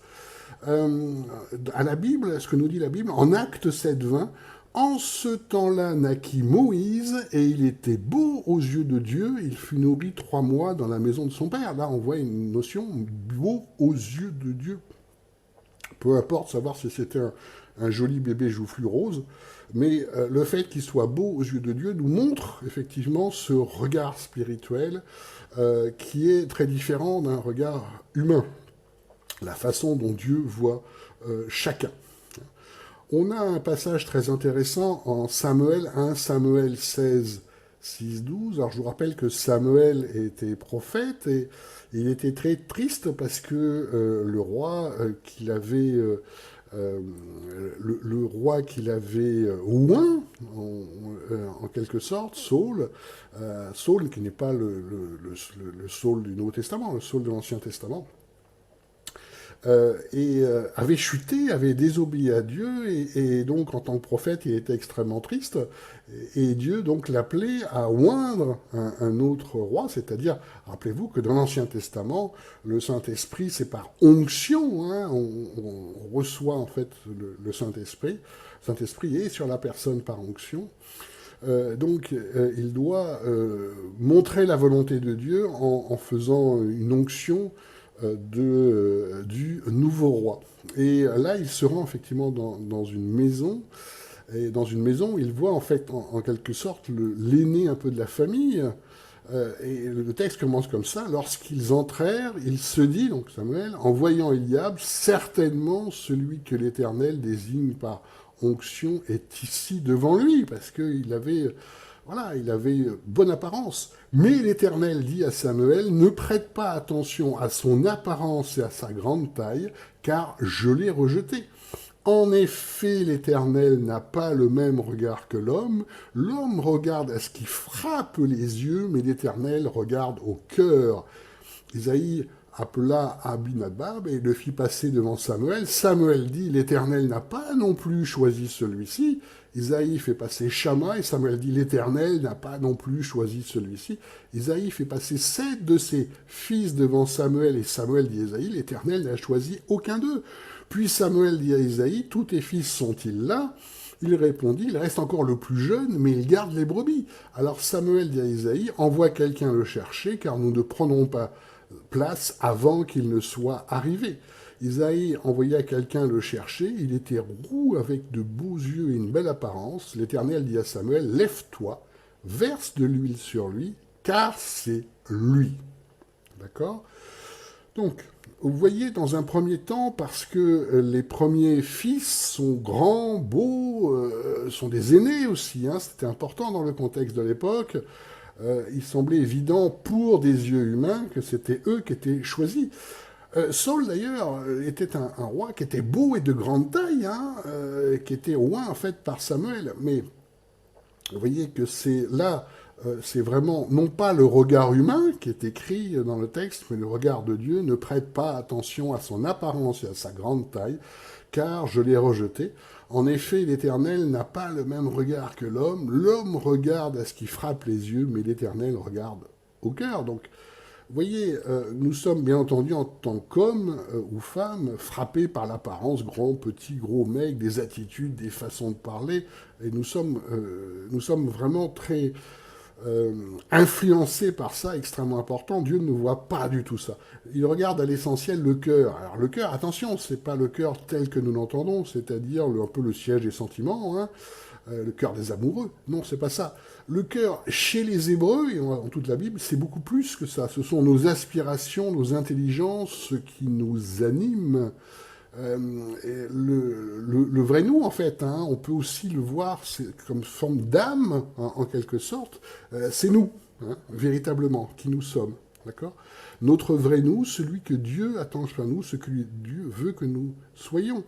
à la Bible, ce que nous dit la Bible, en Actes 7:20. En ce temps-là naquit Moïse, et il était beau aux yeux de Dieu, il fut nourri 3 mois dans la maison de son père. Là, on voit une notion, beau aux yeux de Dieu. Peu importe savoir si c'était un joli bébé joufflu rose, mais le fait qu'il soit beau aux yeux de Dieu nous montre effectivement ce regard spirituel qui est très différent d'un regard humain, la façon dont Dieu voit chacun. On a un passage très intéressant en Samuel 1, Samuel 16, 6, 12. Alors je vous rappelle que Samuel était prophète et il était très triste parce que le roi qu'il avait le roi qu'il avait oint, en quelque sorte, Saul, Saul qui n'est pas le Saul du Nouveau Testament, le Saul de l'Ancien Testament, avait chuté, avait désobéi à Dieu, et donc en tant que prophète, il était extrêmement triste, et Dieu donc l'appelait à oindre un autre roi, c'est-à-dire, rappelez-vous que dans l'Ancien Testament, le Saint-Esprit, c'est par onction, hein, on reçoit en fait le Saint-Esprit est sur la personne par onction. Donc, il doit montrer la volonté de Dieu en faisant une onction du nouveau roi. Et là, il se rend effectivement dans une maison Et dans une maison, il voit en fait, en quelque sorte, l'aîné un peu de la famille. Et le texte commence comme ça. Lorsqu'ils entrèrent, il se dit, donc Samuel, en voyant Eliab, certainement celui que l'Éternel désigne par onction est ici devant lui, parce qu'il avait, voilà, il avait bonne apparence. Mais l'Éternel dit à Samuel, ne prête pas attention à son apparence et à sa grande taille, car je l'ai rejeté. En effet, l'Éternel n'a pas le même regard que l'homme. L'homme regarde à ce qui frappe les yeux, mais l'Éternel regarde au cœur. Isaïe appela Abinadab et le fit passer devant Samuel. Samuel dit, l'Éternel n'a pas non plus choisi celui-ci. Isaïe fait passer Shama et Samuel dit, l'Éternel n'a pas non plus choisi celui-ci. Isaïe fait passer 7 de ses fils devant Samuel et Samuel dit à Isaïe, l'Éternel n'a choisi aucun d'eux. Puis Samuel dit à Isaïe, tous tes fils sont-ils là? Il répondit, il reste encore le plus jeune, mais il garde les brebis. Alors Samuel dit à Isaïe, envoie quelqu'un le chercher, car nous ne prendrons pas place avant qu'il ne soit arrivé. Isaïe envoya quelqu'un le chercher, il était roux avec de beaux yeux et une belle apparence. L'Éternel dit à Samuel, lève-toi, verse de l'huile sur lui, car c'est lui. D'accord? Donc, vous voyez, dans un premier temps, parce que les premiers fils sont grands, beaux, sont des aînés aussi, hein, c'était important dans le contexte de l'époque, il semblait évident pour des yeux humains que c'était eux qui étaient choisis. Saul, d'ailleurs, était un roi qui était beau et de grande taille, hein, qui était roi, en fait, par Samuel. Mais vous voyez que c'est là, c'est vraiment, non pas le regard humain qui est écrit dans le texte, mais le regard de Dieu. Ne prête pas attention à son apparence et à sa grande taille, car je l'ai rejeté. En effet, l'Éternel n'a pas le même regard que l'homme. L'homme regarde à ce qui frappe les yeux, mais l'Éternel regarde au cœur. Donc, vous voyez, nous sommes bien entendu en tant qu'hommes ou femmes frappés par l'apparence, grand, petit, gros mec, des attitudes, des façons de parler, et nous sommes vraiment très influencés par ça, extrêmement important. Dieu ne voit pas du tout ça. Il regarde à l'essentiel le cœur. Alors le cœur, attention, c'est pas le cœur tel que nous l'entendons, c'est-à-dire un peu le siège des sentiments, hein, le cœur des amoureux. Non, c'est pas ça. Le cœur, chez les Hébreux, et en toute la Bible, c'est beaucoup plus que ça. Ce sont nos aspirations, nos intelligences, ce qui nous anime. Le vrai nous, en fait, hein, on peut aussi le voir comme forme d'âme, hein, en quelque sorte. C'est nous, hein, véritablement, qui nous sommes. D'accord? Notre vrai nous, celui que Dieu attend chez nous, ce que Dieu veut que nous soyons.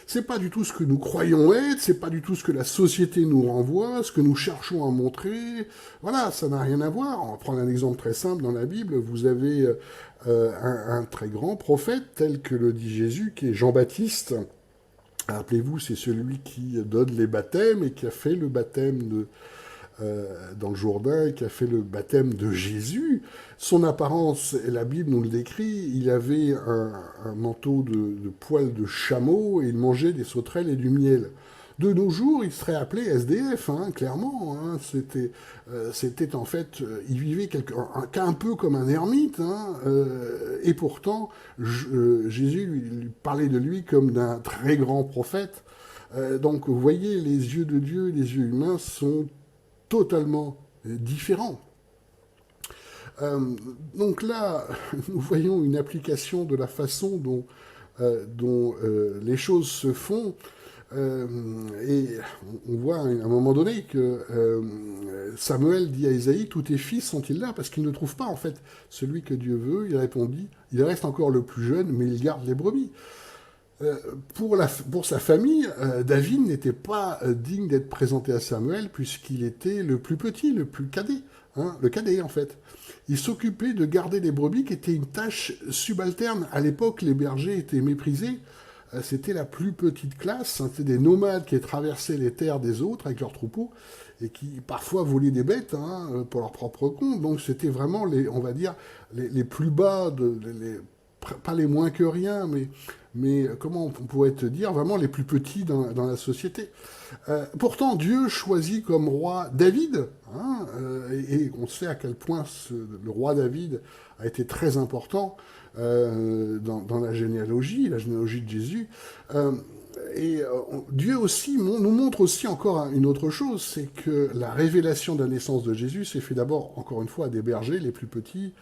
C'est pas du tout ce que nous croyons être, c'est pas du tout ce que la société nous renvoie, ce que nous cherchons à montrer. Voilà, ça n'a rien à voir. On va prendre un exemple très simple dans la Bible. Vous avez un très grand prophète, tel que le dit Jésus, qui est Jean-Baptiste. Rappelez-vous, c'est celui qui donne les baptêmes et qui a fait le baptême dans le Jourdain, qui a fait le baptême de Jésus. Son apparence, la Bible nous le décrit, il avait un manteau de poils de chameau et il mangeait des sauterelles et du miel. De nos jours, il serait appelé SDF, hein, clairement. Hein. C'était en fait, il vivait un peu comme un ermite, hein, et pourtant, Jésus lui parlait de lui comme d'un très grand prophète. Donc, vous voyez, les yeux de Dieu et les yeux humains sont totalement différents. Donc là, nous voyons une application de la façon dont les choses se font. Et on voit à un moment donné que Samuel dit à Isaïe, tous tes fils sont-ils là? Parce qu'il ne trouve pas en fait celui que Dieu veut. Il répondit, il reste encore le plus jeune, mais il garde les brebis. Pour sa famille, David n'était pas digne d'être présenté à Samuel puisqu'il était le plus petit, le plus cadet, hein, le cadet en fait. Il s'occupait de garder les brebis qui était une tâche subalterne. À l'époque, les bergers étaient méprisés. C'était la plus petite classe, hein, c'était des nomades qui traversaient les terres des autres avec leurs troupeaux et qui parfois volaient des bêtes, hein, pour leur propre compte. Donc c'était vraiment on va dire, les plus bas, pas les moins que rien, mais comment on pourrait te dire, vraiment les plus petits dans la société. Pourtant, Dieu choisit comme roi David, hein, et on sait à quel point le roi David a été très important dans la généalogie de Jésus. Euh, Dieu aussi nous montre aussi encore une autre chose, c'est que la révélation de la naissance de Jésus s'est fait d'abord, encore une fois, à des bergers, les plus petits.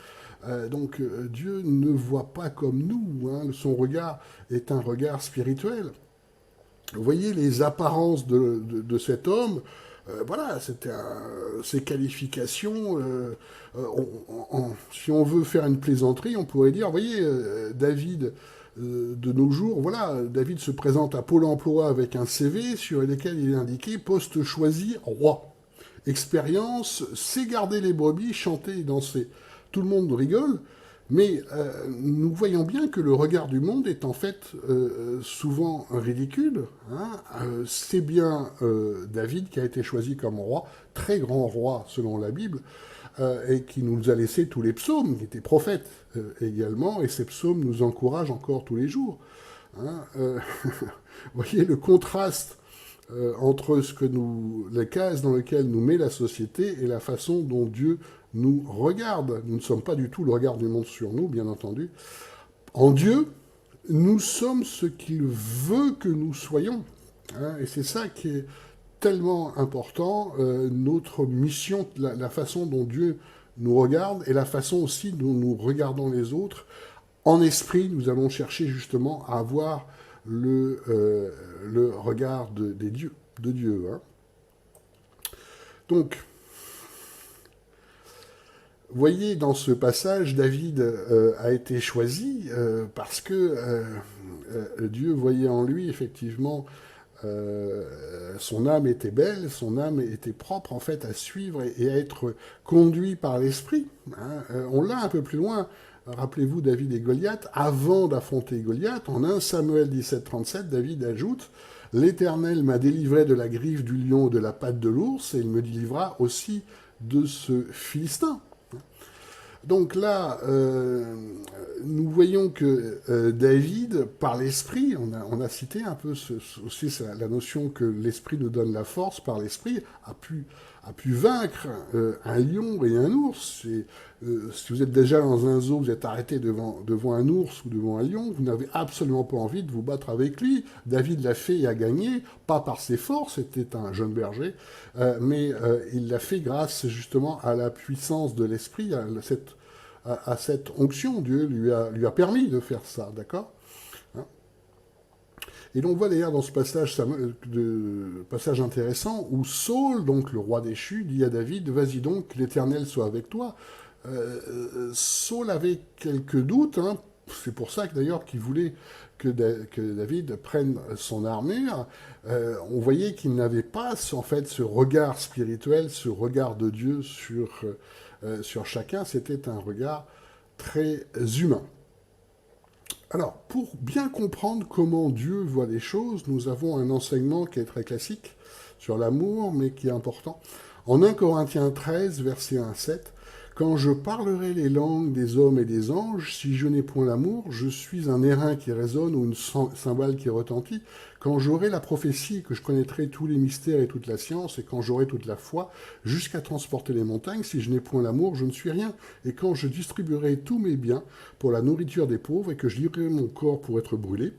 Donc Dieu ne voit pas comme nous, hein. Son regard est un regard spirituel. Vous voyez les apparences de cet homme, voilà, ses qualifications. Si on veut faire une plaisanterie, on pourrait dire, vous voyez, David, de nos jours, voilà, David se présente à Pôle emploi avec un CV sur lequel il est indiqué poste choisi roi. Expérience, c'est garder les brebis, chanter et danser. Tout le monde rigole, mais nous voyons bien que le regard du monde est en fait souvent ridicule. Hein. C'est bien David qui a été choisi comme roi, très grand roi selon la Bible, et qui nous a laissé tous les psaumes, qui était prophète également, et ces psaumes nous encouragent encore tous les jours. Hein. Vous voyez le contraste entre les cases dans lesquelles nous met la société et la façon dont Dieu nous regarde. Nous ne sommes pas du tout le regard du monde sur nous, bien entendu. En Dieu, nous sommes ce qu'il veut que nous soyons. Hein, et c'est ça qui est tellement important, notre mission, la façon dont Dieu nous regarde et la façon aussi dont nous regardons les autres. En esprit, nous allons chercher justement à avoir le regard de Dieu. Hein. Donc, vous voyez, dans ce passage, David a été choisi parce que Dieu voyait en lui effectivement son âme était belle, son âme était propre en fait à suivre et à être conduit par l'esprit. Hein. On l'a un peu plus loin. Rappelez-vous David et Goliath. Avant d'affronter Goliath, en 1 Samuel 17,37, David ajoute « L'Éternel m'a délivré de la griffe du lion et de la patte de l'ours, et il me délivra aussi de ce Philistin. » Donc là, nous voyons que David, par l'esprit, on a cité un peu aussi la notion que l'esprit nous donne la force, par l'esprit, a pu vaincre un lion et un ours. Si vous êtes déjà dans un zoo, vous êtes arrêté devant un ours ou devant un lion, vous n'avez absolument pas envie de vous battre avec lui. David l'a fait et a gagné, pas par ses forces, c'était un jeune berger, mais il l'a fait grâce justement à la puissance de l'esprit, à cette onction. Dieu lui a permis de faire ça, d'accord ? Et donc on voit d'ailleurs dans ce passage intéressant où Saul, donc le roi déchu, dit à David, vas-y donc, que l'Éternel soit avec toi. Saul avait quelques doutes, hein. C'est pour ça que d'ailleurs qu'il voulait que David prenne son armure. On voyait qu'il n'avait pas en fait ce regard spirituel, ce regard de Dieu sur chacun. C'était un regard très humain. Alors, pour bien comprendre comment Dieu voit les choses, nous avons un enseignement qui est très classique sur l'amour, mais qui est important. En 1 Corinthiens 13, verset 1-7, « Quand je parlerai les langues des hommes et des anges, si je n'ai point l'amour, je suis un airain qui résonne ou une cymbale qui retentit. Quand j'aurai la prophétie, que je connaîtrai tous les mystères et toute la science, et quand j'aurai toute la foi, jusqu'à transporter les montagnes, si je n'ai point l'amour, je ne suis rien. Et quand je distribuerai tous mes biens pour la nourriture des pauvres, et que je livrerai mon corps pour être brûlé,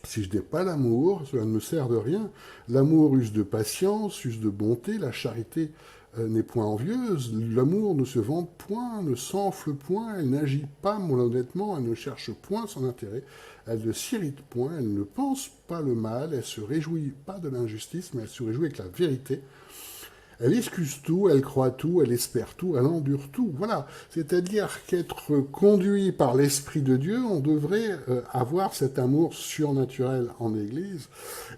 si je n'ai pas l'amour, cela ne me sert de rien. L'amour use de patience, use de bonté, la charité n'est point envieuse, l'amour ne se vante point, ne s'enfle point, elle n'agit pas malhonnêtement, elle ne cherche point son intérêt, elle ne s'irrite point, elle ne pense pas le mal, elle se réjouit pas de l'injustice, mais elle se réjouit avec la vérité. Elle excuse tout, elle croit tout, elle espère tout, elle endure tout. Voilà. C'est-à-dire qu'être conduit par l'Esprit de Dieu, on devrait avoir cet amour surnaturel en Église.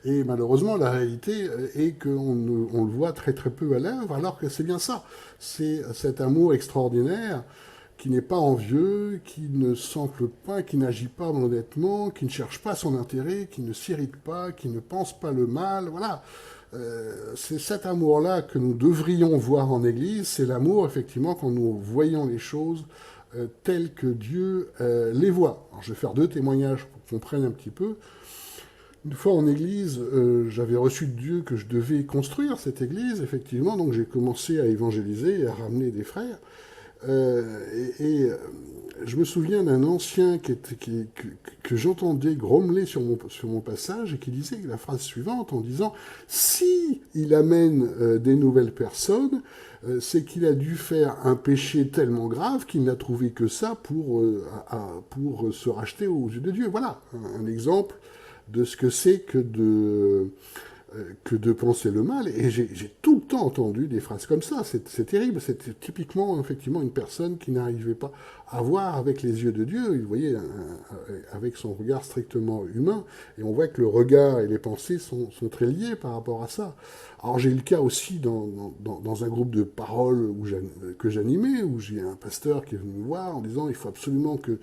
Et malheureusement, la réalité est qu'on le voit très très peu à l'œuvre, alors que c'est bien ça. C'est cet amour extraordinaire qui n'est pas envieux, qui ne s'enfle pas, qui n'agit pas honnêtement, qui ne cherche pas son intérêt, qui ne s'irrite pas, qui ne pense pas le mal. Voilà. C'est cet amour-là que nous devrions voir en Église, c'est l'amour, effectivement, quand nous voyons les choses telles que Dieu les voit. Alors, je vais faire deux témoignages pour qu'on comprenne un petit peu. Une fois en église, j'avais reçu de Dieu que je devais construire cette église, effectivement, donc j'ai commencé à évangéliser et à ramener des frères. Et je me souviens d'un ancien que j'entendais grommeler sur mon passage et qui disait la phrase suivante en disant si il amène des nouvelles personnes, c'est qu'il a dû faire un péché tellement grave qu'il n'a trouvé que ça pour se racheter aux yeux de Dieu. Voilà un exemple de ce que c'est que de penser le mal. Et j'ai tout le temps entendu des phrases comme ça. C'est terrible. C'est typiquement, effectivement, une personne qui n'arrivait pas à voir avec les yeux de Dieu. Il voyait avec son regard strictement humain. Et on voit que le regard et les pensées sont très liés par rapport à ça. Alors j'ai eu le cas aussi dans un groupe de paroles que j'animais, où j'ai un pasteur qui est venu me voir en disant il faut absolument que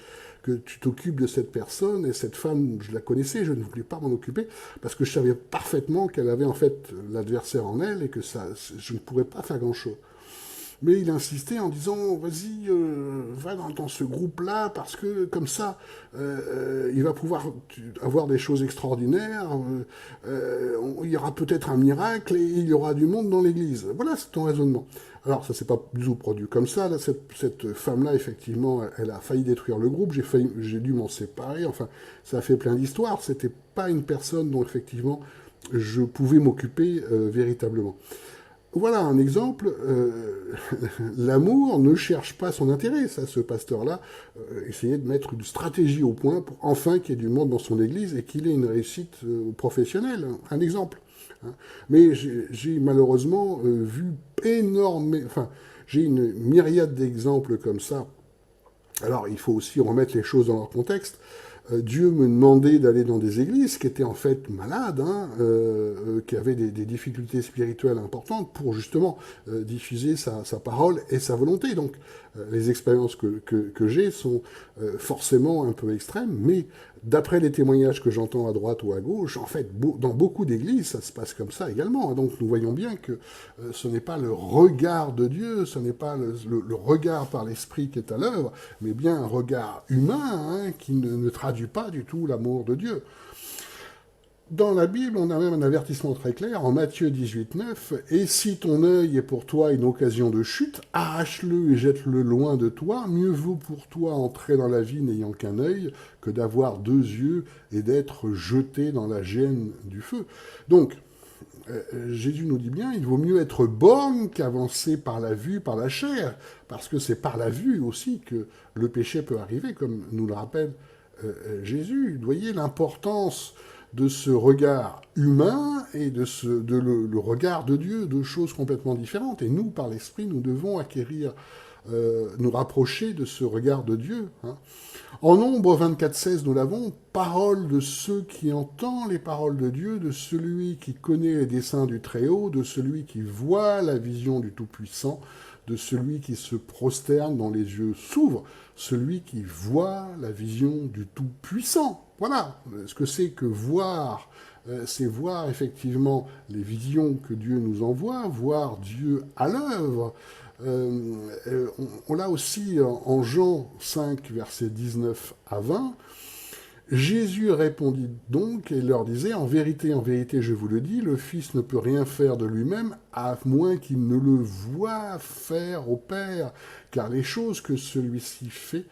tu t'occupes de cette personne, et cette femme, je la connaissais, je ne voulais pas m'en occuper, parce que je savais parfaitement qu'elle avait en fait l'adversaire en elle, et que je ne pourrais pas faire grand-chose. Mais il insistait en disant vas-y, va dans ce groupe-là, parce que comme ça, il va pouvoir avoir des choses extraordinaires, il y aura peut-être un miracle, et il y aura du monde dans l'église. Voilà, c'est ton raisonnement. Alors, ça s'est pas du tout produit comme ça. Là, cette femme-là, effectivement, elle a failli détruire le groupe. J'ai dû m'en séparer. Enfin, ça a fait plein d'histoires. C'était pas une personne dont, effectivement, je pouvais m'occuper véritablement. Voilà un exemple. L'amour ne cherche pas son intérêt. Ça, ce pasteur-là essayait de mettre une stratégie au point pour enfin qu'il y ait du monde dans son église et qu'il ait une réussite professionnelle. Un exemple. Hein. Mais j'ai malheureusement vu énormément. Enfin, j'ai une myriade d'exemples comme ça. Alors, il faut aussi remettre les choses dans leur contexte. Dieu me demandait d'aller dans des églises qui étaient en fait malades, qui avaient des difficultés spirituelles importantes pour justement diffuser sa parole et sa volonté. Donc les expériences que j'ai sont forcément un peu extrêmes, mais d'après les témoignages que j'entends à droite ou à gauche, en fait, dans beaucoup d'églises, ça se passe comme ça également. Donc nous voyons bien que ce n'est pas le regard de Dieu, ce n'est pas le regard par l'Esprit qui est à l'œuvre, mais bien un regard humain qui ne traduit pas du tout l'amour de Dieu. Dans la Bible, on a même un avertissement très clair, en Matthieu 18, 9, « Et si ton œil est pour toi une occasion de chute, arrache-le et jette-le loin de toi. Mieux vaut pour toi entrer dans la vie n'ayant qu'un œil que d'avoir deux yeux et d'être jeté dans la gêne du feu. » Donc, Jésus nous dit bien, il vaut mieux être borgne qu'avancer par la vue, par la chair, parce que c'est par la vue aussi que le péché peut arriver, comme nous le rappelle Jésus. Vous voyez l'importance de ce regard humain et le regard de Dieu, deux choses complètement différentes. Et nous, par l'Esprit, nous devons acquérir, nous rapprocher de ce regard de Dieu. Hein. En Nombre 24-16, nous l'avons, parole de ceux qui entendent les paroles de Dieu, de celui qui connaît les desseins du Très-Haut, de celui qui voit la vision du Tout-Puissant, de celui qui se prosterne dont les yeux s'ouvrent, celui qui voit la vision du Tout-Puissant. Voilà ce que c'est que voir. C'est voir effectivement les visions que Dieu nous envoie, voir Dieu à l'œuvre. On l'a aussi en Jean 5, versets 19 à 20. Jésus répondit donc et leur disait, en vérité, je vous le dis, le Fils ne peut rien faire de lui-même, à moins qu'il ne le voie faire au Père, car les choses que celui-ci fait,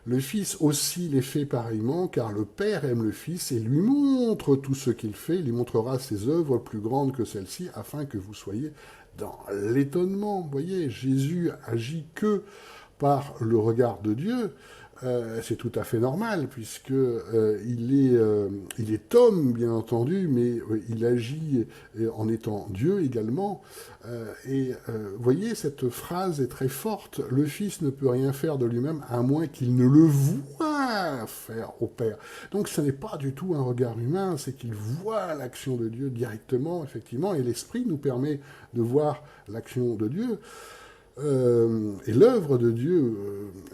le Fils aussi les fait pareillement, car le Père aime le Fils et lui montre tout ce qu'il fait, il lui montrera ses œuvres plus grandes que celles-ci, afin que vous soyez dans l'étonnement. Vous voyez, Jésus agit que par le regard de Dieu. C'est tout à fait normal, puisque il est homme, bien entendu, mais il agit en étant Dieu également. Voyez, cette phrase est très forte. Le Fils ne peut rien faire de lui-même, à moins qu'il ne le voie faire au Père. Donc ce n'est pas du tout un regard humain, c'est qu'il voit l'action de Dieu directement, effectivement, et l'Esprit nous permet de voir l'action de Dieu. Et l'œuvre de Dieu,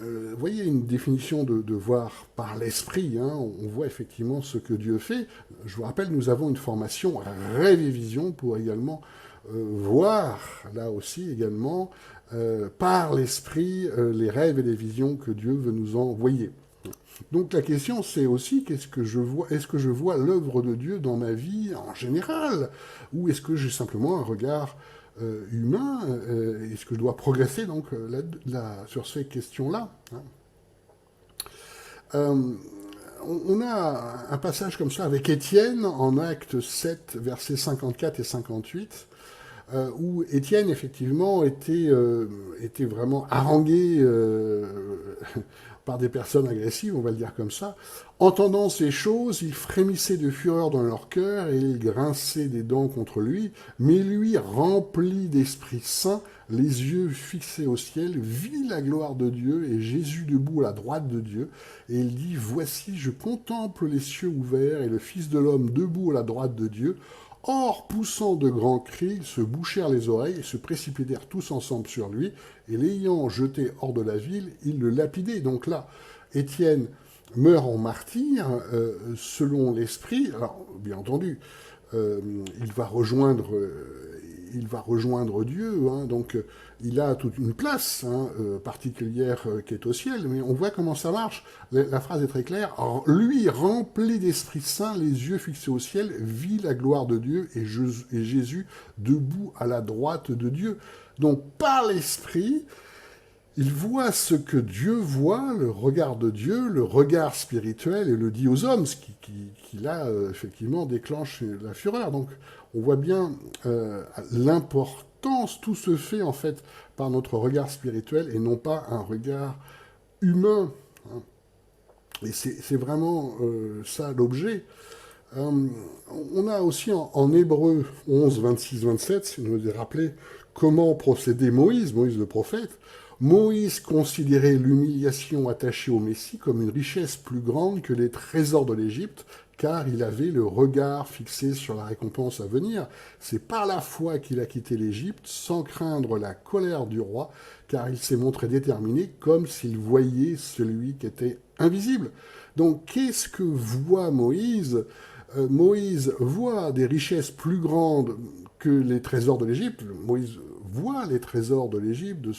vous voyez une définition de voir par l'esprit, hein, on voit effectivement ce que Dieu fait. Je vous rappelle, nous avons une formation rêve et vision pour également voir, là aussi également, par l'esprit, les rêves et les visions que Dieu veut nous envoyer. Donc la question, c'est aussi qu'est-ce que je vois? Est-ce que je vois l'œuvre de Dieu dans ma vie en général? Ou est-ce que j'ai simplement un regard humain? Est-ce que je dois progresser donc sur ces questions-là, hein? Euh, on a un passage comme ça avec Étienne en Acte 7, versets 54 et 58, où Étienne, effectivement, était vraiment harangué par des personnes agressives, on va le dire comme ça. Entendant ces choses, ils frémissaient de fureur dans leur cœur et ils grinçaient des dents contre lui. Mais lui, rempli d'Esprit Saint, les yeux fixés au ciel, vit la gloire de Dieu et Jésus debout à la droite de Dieu. Et il dit, voici, je contemple les cieux ouverts et le Fils de l'homme debout à la droite de Dieu. Or, poussant de grands cris, ils se bouchèrent les oreilles et se précipitèrent tous ensemble sur lui, et l'ayant jeté hors de la ville, ils le lapidaient. Donc là, Étienne meurt en martyr, selon l'esprit. Alors, bien entendu, euh, il va rejoindre, il va rejoindre Dieu, hein, donc il a toute une place, hein, particulière, qui est au ciel, mais on voit comment ça marche. La phrase est très claire. Alors, lui, rempli d'Esprit Saint, les yeux fixés au ciel, vit la gloire de Dieu et Jésus debout à la droite de Dieu. Donc par l'Esprit, il voit ce que Dieu voit, le regard de Dieu, le regard spirituel, et le dit aux hommes, ce qui là, effectivement, déclenche la fureur. Donc, on voit bien l'importance, tout se fait, en fait, par notre regard spirituel, et non pas un regard humain, hein. Et c'est vraiment ça l'objet. Euh, on a aussi en Hébreu 11, 26, 27, si nous est rappelé comment procédait Moïse le prophète. Moïse considérait l'humiliation attachée au Messie comme une richesse plus grande que les trésors de l'Égypte, car il avait le regard fixé sur la récompense à venir. C'est par la foi qu'il a quitté l'Égypte, sans craindre la colère du roi, car il s'est montré déterminé comme s'il voyait celui qui était invisible. Donc qu'est-ce que voit Moïse? Moïse voit des richesses plus grandes que les trésors de l'Égypte. Moïse voit les trésors de l'Égypte, de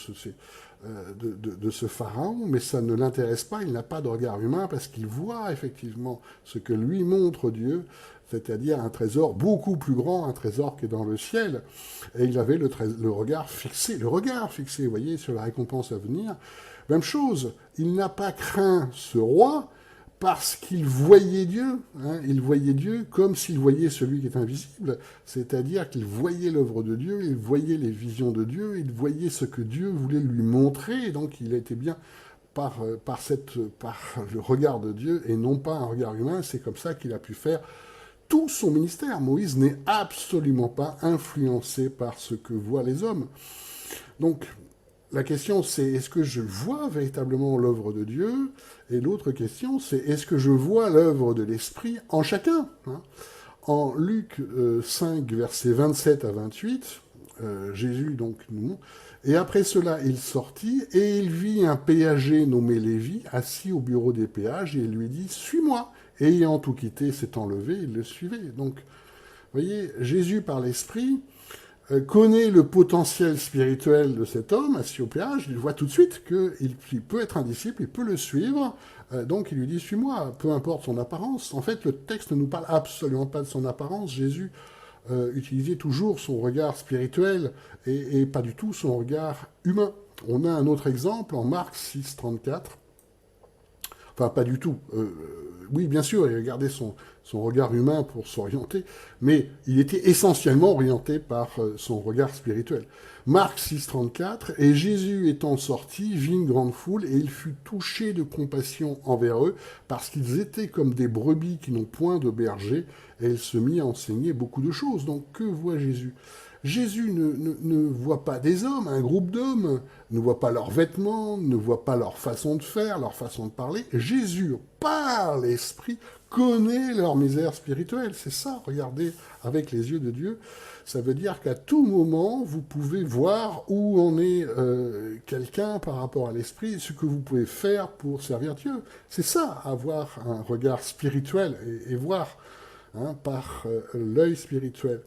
ce pharaon, mais ça ne l'intéresse pas, il n'a pas de regard humain parce qu'il voit effectivement ce que lui montre Dieu, c'est-à-dire un trésor beaucoup plus grand, un trésor qui est dans le ciel. Et il avait le regard fixé, vous voyez, sur la récompense à venir. Même chose, il n'a pas craint ce roi, parce qu'il voyait Dieu, hein, il voyait Dieu comme s'il voyait celui qui est invisible, c'est-à-dire qu'il voyait l'œuvre de Dieu, il voyait les visions de Dieu, il voyait ce que Dieu voulait lui montrer, et donc il était bien par le regard de Dieu et non pas un regard humain. C'est comme ça qu'il a pu faire tout son ministère. Moïse n'est absolument pas influencé par ce que voient les hommes. Donc, la question, c'est est-ce que je vois véritablement l'œuvre de Dieu? Et l'autre question, c'est est-ce que je vois l'œuvre de l'Esprit en chacun, hein? En Luc 5, versets 27 à 28, Jésus donc nous. Et après cela, il sortit et il vit un péager nommé Lévi assis au bureau des péages et il lui dit suis-moi. Et ayant tout quitté, s'étant levé, il le suivait. Donc, vous voyez, Jésus par l'Esprit connaît le potentiel spirituel de cet homme assis au péage, il voit tout de suite qu'il peut être un disciple, il peut le suivre, donc il lui dit « suis-moi », peu importe son apparence. En fait, le texte ne nous parle absolument pas de son apparence. Jésus utilisait toujours son regard spirituel et pas du tout son regard humain. On a un autre exemple en Marc 6, 34. Enfin, pas du tout. Oui, bien sûr, il gardait son regard humain pour s'orienter, mais il était essentiellement orienté par son regard spirituel. Marc 6, 34, « Et Jésus étant sorti, vit une grande foule, et il fut touché de compassion envers eux, parce qu'ils étaient comme des brebis qui n'ont point de berger, et il se mit à enseigner beaucoup de choses. » Donc, que voit Jésus? Jésus ne voit pas des hommes, un groupe d'hommes, ne voit pas leurs vêtements, ne voit pas leur façon de faire, leur façon de parler. Jésus, par l'Esprit, connaît leur misère spirituelle. C'est ça, regardez avec les yeux de Dieu. Ça veut dire qu'à tout moment, vous pouvez voir où en est quelqu'un par rapport à l'Esprit, ce que vous pouvez faire pour servir Dieu. C'est ça, avoir un regard spirituel et voir, hein, par l'œil spirituel.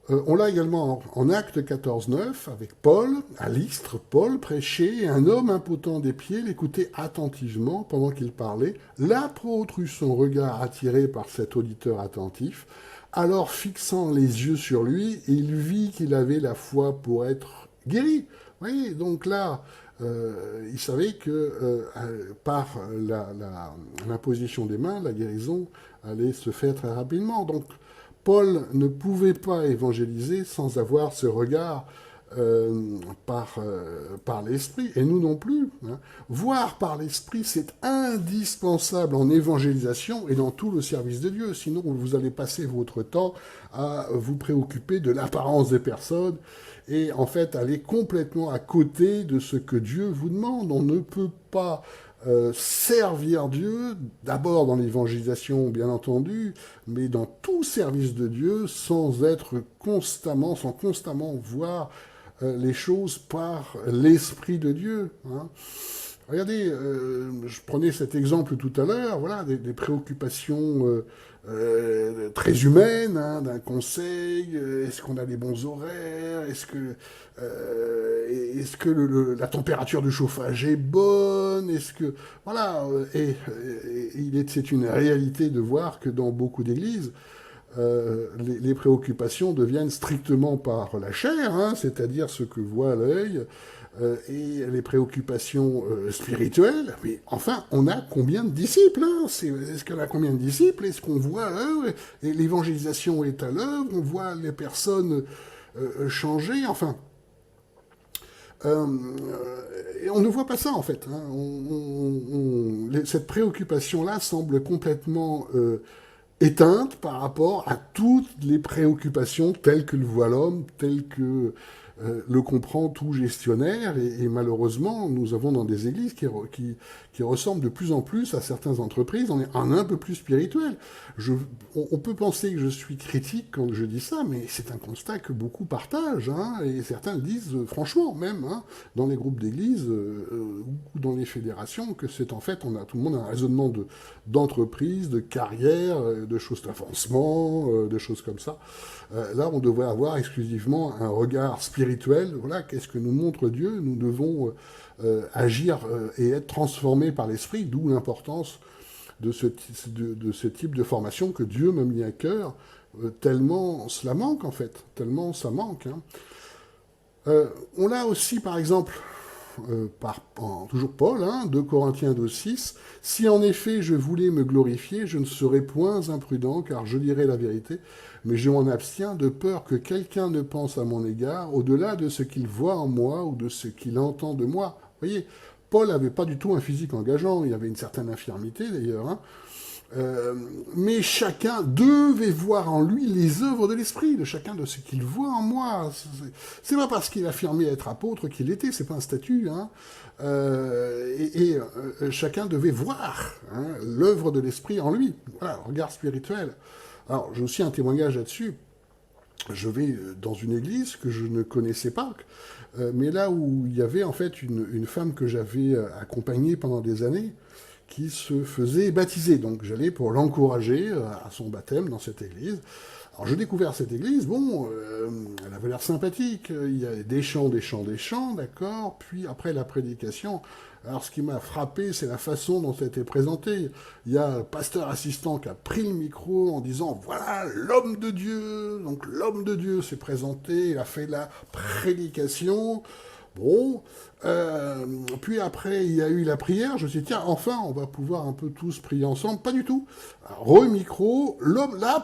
On l'a également en Actes 14, 9, avec Paul, à Lystre. Paul prêchait, et un homme impotent des pieds l'écoutait attentivement pendant qu'il parlait. L'apôtre eut son regard attiré par cet auditeur attentif. Alors, fixant les yeux sur lui, il vit qu'il avait la foi pour être guéri. Vous voyez, donc là, il savait que par l'imposition des mains, la guérison allait se faire très rapidement. Donc, Paul ne pouvait pas évangéliser sans avoir ce regard par l'esprit, et nous non plus. Hein. Voir par l'esprit, c'est indispensable en évangélisation et dans tout le service de Dieu. Sinon, vous allez passer votre temps à vous préoccuper de l'apparence des personnes et en fait aller complètement à côté de ce que Dieu vous demande. On ne peut pas servir Dieu, d'abord dans l'évangélisation bien entendu, mais dans tout service de Dieu, sans constamment voir les choses par l'Esprit de Dieu. Hein. Regardez, je prenais cet exemple tout à l'heure, voilà, des préoccupations très humaines, hein, d'un conseil, est-ce qu'on a les bons horaires, est-ce que la température du chauffage est bonne, est-ce que... Voilà, c'est une réalité de voir que dans beaucoup d'églises, les préoccupations deviennent strictement par la chair, hein, c'est-à-dire ce que voit l'œil, et les préoccupations spirituelles. Mais enfin, on a combien de disciples hein Est-ce qu'on a combien de disciples? Est-ce qu'on voit l'œuvre? Et l'évangélisation est à l'œuvre, on voit les personnes changer, enfin... et on ne voit pas ça en fait. Hein. Cette préoccupation-là semble complètement éteinte par rapport à toutes les préoccupations telles que le voit l'homme, telles que le comprend tout gestionnaire. Et malheureusement, nous avons dans des églises qui ressemblent de plus en plus à certaines entreprises. On est un peu plus spirituel. On peut penser que je suis critique quand je dis ça, mais c'est un constat que beaucoup partagent. Hein, et certains le disent franchement même, hein, dans les groupes d'églises ou dans les fédérations, que c'est en fait, tout le monde a un raisonnement d'entreprise, de carrière, de choses d'avancement, de choses comme ça. Là, on devrait avoir exclusivement un regard spirituel. Voilà, qu'est-ce que nous montre Dieu? Nous devons agir et être transformés par l'esprit, d'où l'importance de ce type de formation que Dieu m'a mis à cœur, tellement cela manque en fait, tellement ça manque. Hein. On a aussi, par exemple, toujours Paul, hein, 2 Corinthiens 2,6, « Si en effet je voulais me glorifier, je ne serais point imprudent, car je dirais la vérité, mais je m'en abstiens de peur que quelqu'un ne pense à mon égard, au-delà de ce qu'il voit en moi ou de ce qu'il entend de moi. » Vous voyez, Paul n'avait pas du tout un physique engageant, il avait une certaine infirmité d'ailleurs, hein. Mais chacun devait voir en lui les œuvres de l'esprit, de chacun de ce qu'il voit en moi. C'est pas parce qu'il affirmait être apôtre qu'il l'était, c'est pas un statut. Hein. Chacun devait voir hein, l'œuvre de l'esprit en lui. Voilà, regard spirituel. Alors, j'ai aussi un témoignage là-dessus. Je vais dans une église que je ne connaissais pas, mais là où il y avait en fait une femme que j'avais accompagnée pendant des années, qui se faisait baptiser. Donc j'allais pour l'encourager à son baptême dans cette église. Alors j'ai découvert cette église, bon, elle avait l'air sympathique, il y a des chants, d'accord, puis après la prédication, alors ce qui m'a frappé, c'est la façon dont ça a été présenté. Il y a un pasteur assistant qui a pris le micro en disant, voilà, l'homme de Dieu, donc l'homme de Dieu s'est présenté, il a fait la prédication. Bon, puis après il y a eu la prière, je me suis dit tiens enfin on va pouvoir un peu tous prier ensemble, pas du tout. Re-micro, la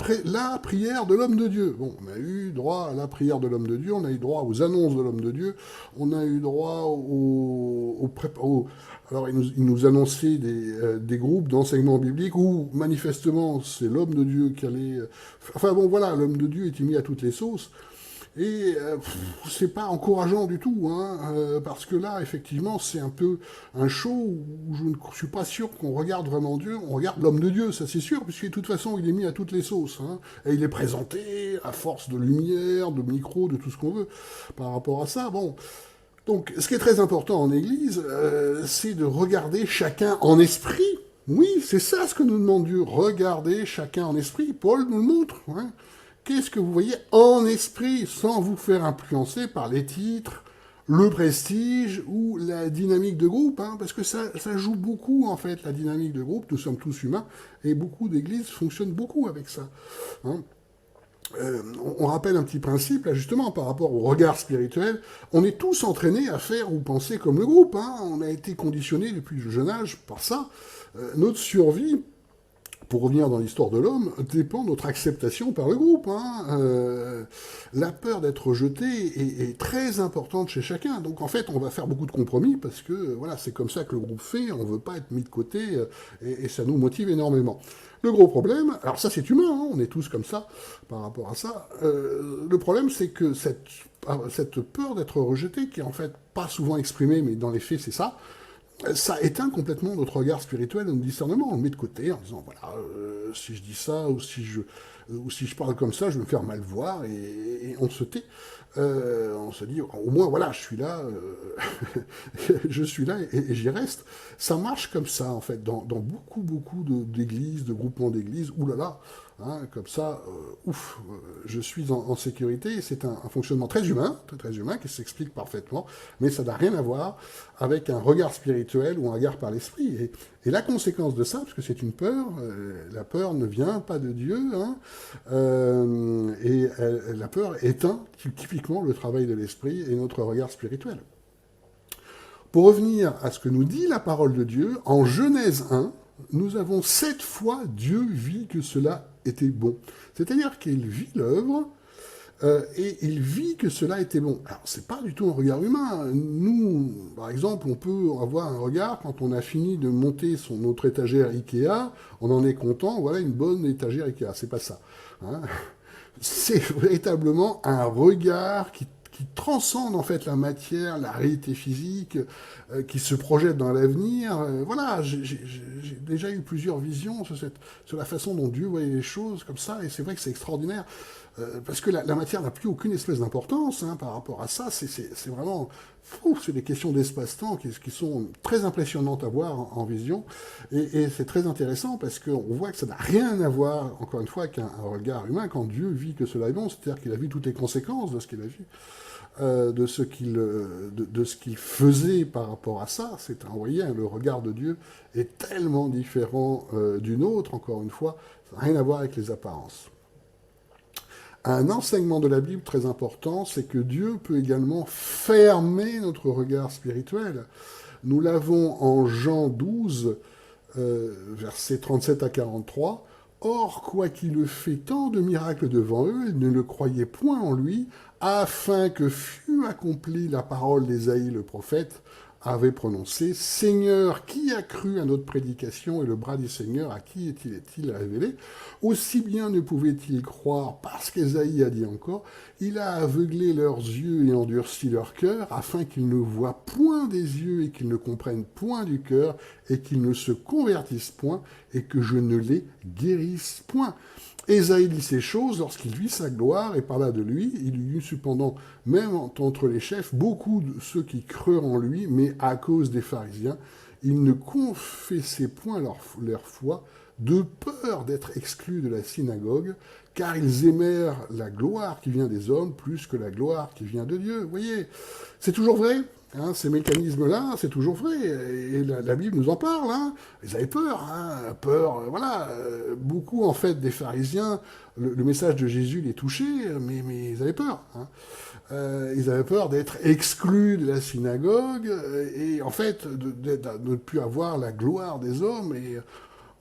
prière de l'homme de Dieu. Bon, on a eu droit à la prière de l'homme de Dieu, on a eu droit aux annonces de l'homme de Dieu, on a eu droit alors il nous annonçait des groupes d'enseignement biblique où manifestement c'est l'homme de Dieu qui allait... Enfin bon voilà, l'homme de Dieu était mis à toutes les sauces. Et c'est pas encourageant du tout, hein, parce que là, effectivement, c'est un peu un show où je ne suis pas sûr qu'on regarde vraiment Dieu, on regarde l'homme de Dieu, ça c'est sûr, puisque de toute façon, il est mis à toutes les sauces, hein, et il est présenté à force de lumière, de micro, de tout ce qu'on veut, par rapport à ça, bon. Donc, ce qui est très important en Église, c'est de regarder chacun en esprit. Oui, c'est ça ce que nous demande Dieu, regarder chacun en esprit. Paul nous le montre, hein. qu'est-ce que vous voyez en esprit, sans vous faire influencer par les titres, le prestige ou la dynamique de groupe, hein, parce que ça joue beaucoup, en fait, la dynamique de groupe. Nous sommes tous humains, et beaucoup d'églises fonctionnent beaucoup avec ça. Hein. On rappelle un petit principe, là, justement, par rapport au regard spirituel. On est tous entraînés à faire ou penser comme le groupe. Hein. On a été conditionnés depuis le jeune âge par ça. Notre survie, pour revenir dans l'histoire de l'homme, dépend de notre acceptation par le groupe. Hein. La peur d'être rejeté est très importante chez chacun. Donc en fait, on va faire beaucoup de compromis parce que voilà, c'est comme ça que le groupe fait. On ne veut pas être mis de côté et ça nous motive énormément. Le gros problème, alors ça c'est humain, hein, on est tous comme ça par rapport à ça. Le problème c'est que cette peur d'être rejeté, qui est en fait pas souvent exprimée, mais dans les faits c'est ça éteint complètement notre regard spirituel et notre discernement. On le met de côté en disant, voilà, si je dis ça ou si je parle comme ça, je vais me faire mal voir et on se tait. On se dit, au moins, voilà, je suis là, je suis là et j'y reste. Ça marche comme ça, en fait, dans beaucoup d'églises, de groupements d'églises. Ouh là là, hein, comme ça, je suis en sécurité. C'est un fonctionnement très humain, très humain, qui s'explique parfaitement, mais ça n'a rien à voir avec un regard spirituel ou un regard par l'esprit. Et la conséquence de ça, parce que c'est une peur, la peur ne vient pas de Dieu, hein, la peur éteint typiquement le travail de l'esprit et notre regard spirituel. Pour revenir à ce que nous dit la parole de Dieu, en Genèse 1, nous avons 7 fois Dieu vit que cela était bon. C'est-à-dire qu'il vit l'œuvre, et il vit que cela était bon. Alors, c'est pas du tout un regard humain. Nous, par exemple, on peut avoir un regard quand on a fini de monter notre étagère Ikea, on en est content, voilà une bonne étagère Ikea. C'est pas ça. Hein. C'est véritablement un regard qui transcende en fait la matière, la réalité physique, qui se projette dans l'avenir. Voilà, j'ai déjà eu plusieurs visions sur la façon dont Dieu voyait les choses comme ça, et c'est vrai que c'est extraordinaire. Parce que la matière n'a plus aucune espèce d'importance hein, par rapport à ça. C'est vraiment... c'est des questions d'espace-temps qui sont très impressionnantes à voir en vision. Et c'est très intéressant parce qu'on voit que ça n'a rien à voir, encore une fois, avec un regard humain. Quand Dieu vit que cela est bon, c'est-à-dire qu'il a vu toutes les conséquences de ce qu'il a vu, de ce qu'il faisait par rapport à ça. Vous voyez, le regard de Dieu est tellement différent du nôtre, encore une fois. Ça n'a rien à voir avec les apparences. Un enseignement de la Bible très important, c'est que Dieu peut également fermer notre regard spirituel. Nous l'avons en Jean 12, versets 37 à 43. « Or, quoiqu'il eût fait tant de miracles devant eux, ils ne le croyaient point en lui, afin que fût accomplie la parole d'Ésaïe le prophète, avait prononcé « Seigneur, qui a cru à notre prédication et le bras du Seigneur, à qui est-il révélé ?» Aussi bien ne pouvait-il croire, parce qu'Ésaïe a dit encore « Il a aveuglé leurs yeux et endurci leur cœur, afin qu'ils ne voient point des yeux et qu'ils ne comprennent point du cœur, et qu'ils ne se convertissent point, et que je ne les guérisse point. » Ésaïe dit ces choses lorsqu'il vit sa gloire et parla de lui. Il y eut cependant, même entre les chefs, beaucoup de ceux qui crurent en lui, mais à cause des pharisiens, ils ne confessaient point leur foi, de peur d'être exclus de la synagogue, car ils aimèrent la gloire qui vient des hommes plus que la gloire qui vient de Dieu. Vous voyez, c'est toujours vrai. Hein, ces mécanismes-là, c'est toujours vrai, et la Bible nous en parle. Hein. Ils avaient peur, hein, voilà. Beaucoup, en fait, des pharisiens, le message de Jésus les touchait, mais ils avaient peur. Hein. Ils avaient peur d'être exclus de la synagogue, et en fait, de ne plus avoir la gloire des hommes. Et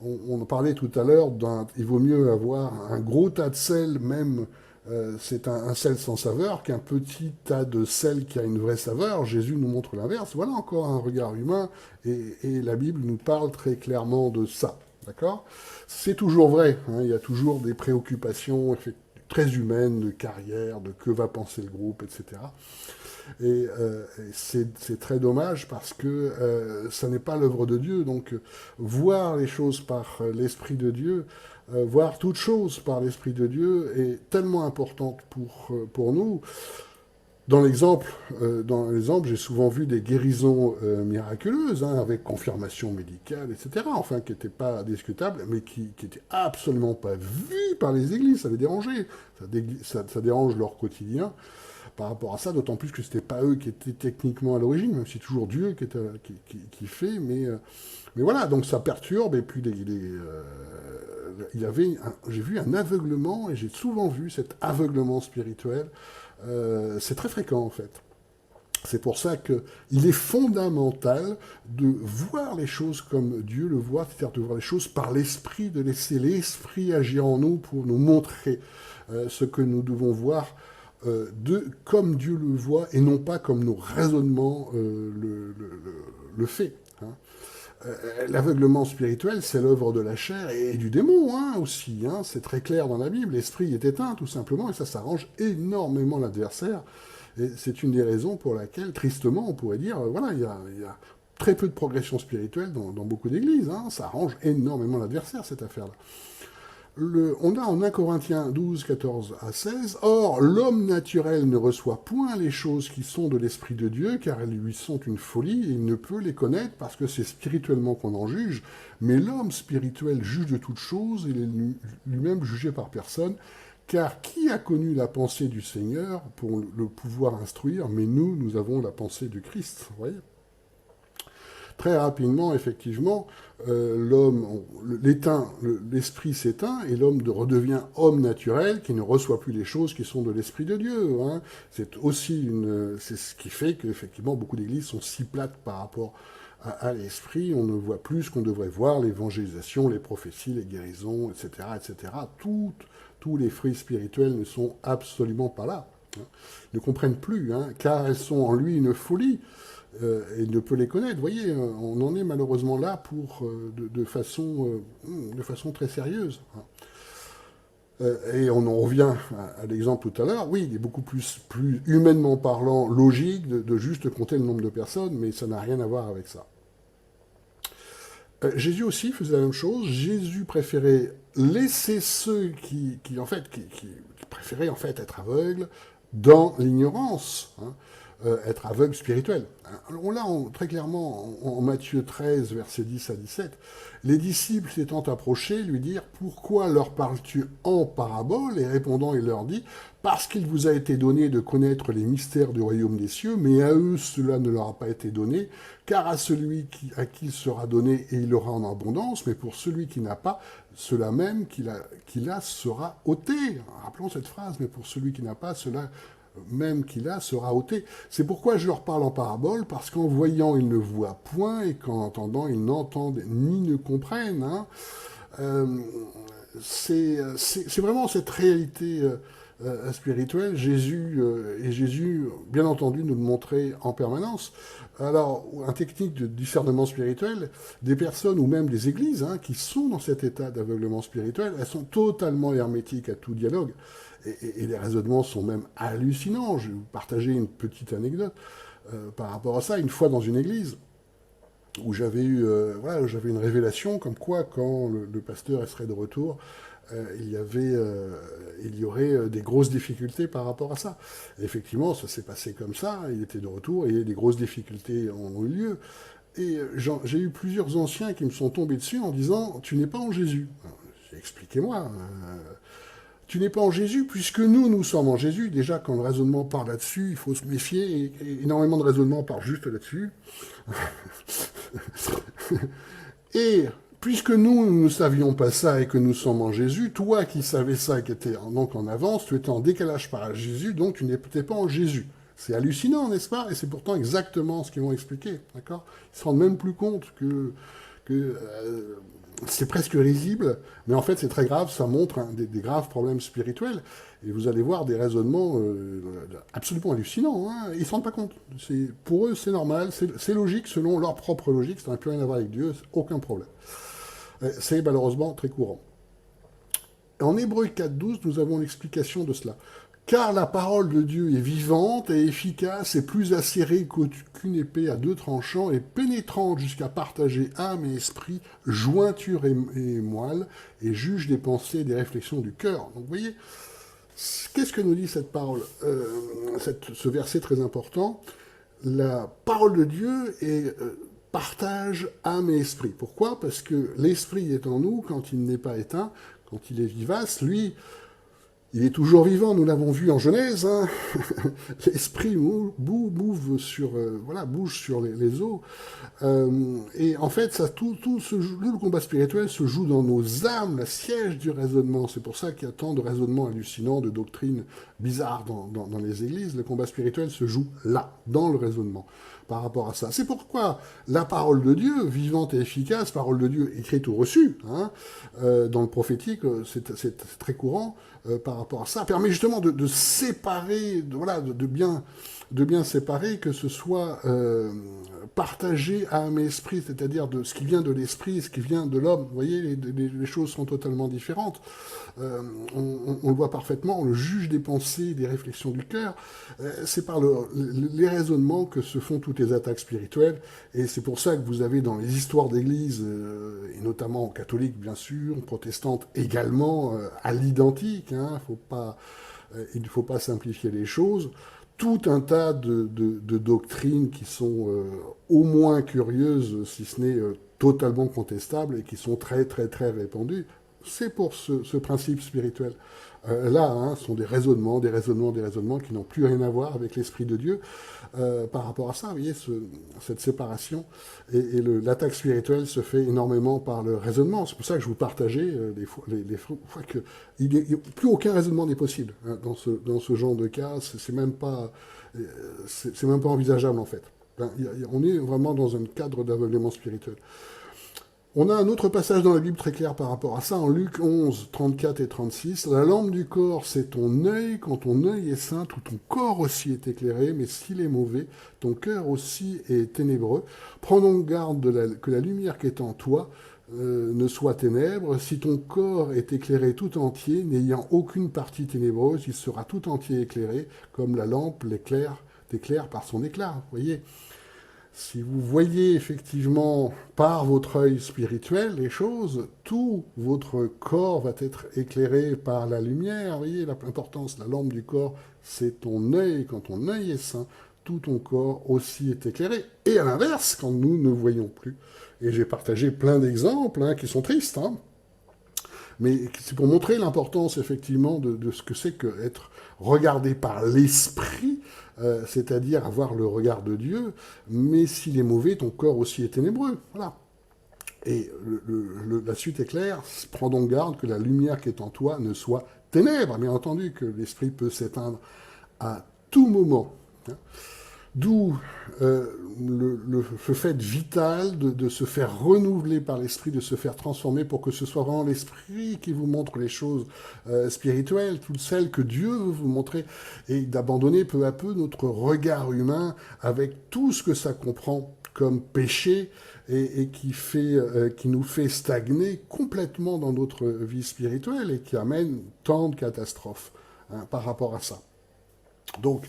on en parlait tout à l'heure, il vaut mieux avoir un gros tas de sel, même... c'est un sel sans saveur qu'un petit tas de sel qui a une vraie saveur. Jésus nous montre l'inverse. Voilà encore un regard humain, et la Bible nous parle très clairement de ça. D'accord ? C'est toujours vrai. Hein, il y a toujours des préoccupations très humaines, de carrière, de que va penser le groupe, etc. Et c'est très dommage parce que ça n'est pas l'œuvre de Dieu. Donc, voir les choses par l'Esprit de Dieu, voir toutes choses par l'Esprit de Dieu est tellement importante pour nous. Dans l'exemple, j'ai souvent vu des guérisons miraculeuses, hein, avec confirmation médicale, etc., enfin, qui n'étaient pas discutables, mais qui n'étaient absolument pas vues par les églises. Ça les dérangeait. Ça dérange leur quotidien par rapport à ça, d'autant plus que ce n'était pas eux qui étaient techniquement à l'origine, même si c'est toujours Dieu qui fait, mais voilà, donc ça perturbe, et puis j'ai vu un aveuglement, et j'ai souvent vu cet aveuglement spirituel. C'est très fréquent en fait. C'est pour ça qu'il est fondamental de voir les choses comme Dieu le voit, c'est-à-dire de voir les choses par l'esprit, de laisser l'esprit agir en nous pour nous montrer ce que nous devons voir comme Dieu le voit et non pas comme nos raisonnements le fait. Hein. L'aveuglement spirituel, c'est l'œuvre de la chair et du démon, hein, aussi. Hein. C'est très clair dans la Bible. L'esprit est éteint, tout simplement, et ça s'arrange énormément l'adversaire. Et c'est une des raisons pour laquelle, tristement, on pourrait dire, voilà, il y a très peu de progression spirituelle dans beaucoup d'églises. Hein. Ça arrange énormément l'adversaire, cette affaire-là. On a en 1 Corinthiens 12, 14 à 16, « Or, l'homme naturel ne reçoit point les choses qui sont de l'Esprit de Dieu, car elles lui sont une folie, et il ne peut les connaître, parce que c'est spirituellement qu'on en juge. Mais l'homme spirituel juge de toutes choses, et il est lui-même jugé par personne. Car qui a connu la pensée du Seigneur pour le pouvoir instruire? Mais nous avons la pensée du Christ. » Vous voyez ? Très rapidement, effectivement, l'esprit s'éteint et l'homme redevient homme naturel qui ne reçoit plus les choses qui sont de l'esprit de Dieu. Hein. C'est ce qui fait qu'effectivement beaucoup d'églises sont si plates par rapport à l'esprit. On ne voit plus ce qu'on devrait voir, l'évangélisation, les prophéties, les guérisons, etc., etc. Tous les fruits spirituels ne sont absolument pas là. Hein. Ils ne comprennent plus, hein, car elles sont en lui une folie. Et ne peut les connaître. Vous voyez, on en est malheureusement là de façon très sérieuse. Et on en revient à l'exemple tout à l'heure. Oui, il est beaucoup plus humainement parlant logique de juste compter le nombre de personnes, mais ça n'a rien à voir avec ça. Jésus aussi faisait la même chose. Jésus préférait laisser ceux qui préféraient en fait être aveugles dans l'ignorance. Hein. Être aveugle spirituel. On l'a très clairement en Matthieu 13, versets 10 à 17. Les disciples s'étant approchés lui dirent « Pourquoi leur parles-tu en parabole ?» Et répondant, il leur dit « Parce qu'il vous a été donné de connaître les mystères du royaume des cieux, mais à eux cela ne leur a pas été donné, car à celui à qui il sera donné, et il aura en abondance, mais pour celui qui n'a pas, cela même qu'il a sera ôté. » Rappelons cette phrase, mais pour celui qui n'a pas, cela même qu'il a sera ôté. C'est pourquoi je leur parle en parabole, parce qu'en voyant, ils ne voient point, et qu'en entendant, ils n'entendent ni ne comprennent. Hein. C'est vraiment cette réalité spirituelle. Jésus, bien entendu, nous le montrait en permanence. Alors, une technique de discernement spirituel, des personnes ou même des églises hein, qui sont dans cet état d'aveuglement spirituel, elles sont totalement hermétiques à tout dialogue. Et les raisonnements sont même hallucinants. Je vais vous partager une petite anecdote par rapport à ça. Une fois dans une église où j'avais une révélation comme quoi quand le pasteur serait de retour, il y aurait des grosses difficultés par rapport à ça. Et effectivement, ça s'est passé comme ça. Il était de retour et des grosses difficultés ont eu lieu. Et j'ai eu plusieurs anciens qui me sont tombés dessus en disant « Tu n'es pas en Jésus ». Expliquez-moi. Tu n'es pas en Jésus, puisque nous sommes en Jésus. Déjà, quand le raisonnement part là-dessus, il faut se méfier. Et énormément de raisonnements partent juste là-dessus. Et puisque nous ne savions pas ça et que nous sommes en Jésus, toi qui savais ça et qui étais donc en avance, tu étais en décalage par Jésus, donc tu n'étais pas en Jésus. C'est hallucinant, n'est-ce pas? Et c'est pourtant exactement ce qu'ils vont expliquer. D'accord? Ils se rendent même plus compte que c'est presque risible, mais en fait c'est très grave, ça montre des graves problèmes spirituels, et vous allez voir des raisonnements absolument hallucinants, hein. Ils ne se rendent pas compte. Pour eux c'est normal, c'est logique selon leur propre logique, ça n'a plus rien à voir avec Dieu, aucun problème. C'est malheureusement très courant. En Hébreux 4.12, nous avons l'explication de cela. Car la parole de Dieu est vivante et efficace et plus acérée qu'une épée à deux tranchants et pénétrante jusqu'à partager âme et esprit, jointure et moelle, et juge des pensées et des réflexions du cœur. Donc vous voyez, Qu'est-ce que nous dit cette parole, ce verset très important? La parole de Dieu est partage âme et esprit. Pourquoi? Parce que l'esprit est en nous quand il n'est pas éteint, quand il est vivace. Lui, il est toujours vivant, nous l'avons vu en Genèse. Hein. L'esprit bouge sur, bouge sur les eaux. Et en fait, le combat spirituel se joue dans nos âmes, la siège du raisonnement. C'est pour ça qu'il y a tant de raisonnements hallucinants, de doctrines bizarres dans les églises. Le combat spirituel se joue là, dans le raisonnement, par rapport à ça. C'est pourquoi la parole de Dieu, vivante et efficace, parole de Dieu écrite ou reçue, hein, dans le prophétique, c'est très courant par rapport à ça, permet justement de séparer, de bien séparer, que ce soit partagé âme et esprit, c'est-à-dire de ce qui vient de l'esprit, ce qui vient de l'homme. Vous voyez, les choses sont totalement différentes. On le voit parfaitement, on le juge des pensées, des réflexions du cœur. C'est par les raisonnements que se font toutes les attaques spirituelles, et c'est pour ça que vous avez dans les histoires d'église, et notamment catholiques bien sûr, protestantes également, à l'identique, hein, il ne faut pas simplifier les choses, tout un tas de doctrines qui sont au moins curieuses, si ce n'est totalement contestables, et qui sont très très très répandues. C'est pour ce principe spirituel. Là, hein, ce sont des raisonnements qui n'ont plus rien à voir avec l'Esprit de Dieu par rapport à ça. Vous voyez, cette séparation. Et l'attaque spirituelle se fait énormément par le raisonnement. C'est pour ça que je vous partageais les fois qu'il n'y a plus aucun raisonnement n'est possible hein, dans ce genre de cas. C'est même pas envisageable en fait. On est vraiment dans un cadre d'aveuglement spirituel. On a un autre passage dans la Bible très clair par rapport à ça, en Luc 11, 34 et 36. La lampe du corps, c'est ton œil. Quand ton œil est saint, tout ton corps aussi est éclairé, mais s'il est mauvais, ton cœur aussi est ténébreux. Prends donc garde que la lumière qui est en toi ne soit ténèbre. Si ton corps est éclairé tout entier, n'ayant aucune partie ténébreuse, il sera tout entier éclairé, comme la lampe t'éclaire par son éclat. Vous voyez ? Si vous voyez effectivement par votre œil spirituel les choses, tout votre corps va être éclairé par la lumière. Vous voyez l'importance, la lampe du corps, c'est ton œil. Quand ton œil est sain, tout ton corps aussi est éclairé. Et à l'inverse, quand nous ne voyons plus. Et j'ai partagé plein d'exemples hein, qui sont tristes, hein, mais c'est pour montrer l'importance effectivement de ce que c'est qu'être regardé par l'esprit, c'est-à-dire avoir le regard de Dieu, mais s'il est mauvais, ton corps aussi est ténébreux. Voilà. Et la suite est claire, prends donc garde que la lumière qui est en toi ne soit ténèbres. Bien entendu que l'esprit peut s'éteindre à tout moment. Hein. D'où le fait vital de se faire renouveler par l'esprit, de se faire transformer pour que ce soit vraiment l'esprit qui vous montre les choses spirituelles, toutes celles que Dieu veut vous montrer, et d'abandonner peu à peu notre regard humain avec tout ce que ça comprend comme péché et qui nous fait stagner complètement dans notre vie spirituelle et qui amène tant de catastrophes hein, par rapport à ça. Donc,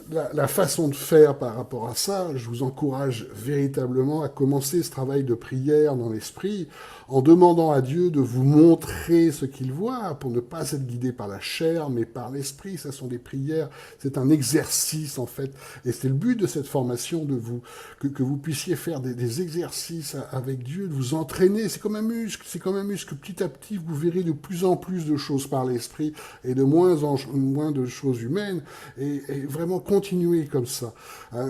la façon de faire par rapport à ça, je vous encourage véritablement à commencer ce travail de prière dans l'esprit en demandant à Dieu de vous montrer ce qu'il voit pour ne pas être guidé par la chair mais par l'esprit. Ça sont des prières, c'est un exercice en fait et c'est le but de cette formation que vous puissiez faire des exercices avec Dieu, de vous entraîner. C'est comme un muscle, petit à petit vous verrez de plus en plus de choses par l'esprit et de moins en moins de choses humaines et vraiment continuer comme ça.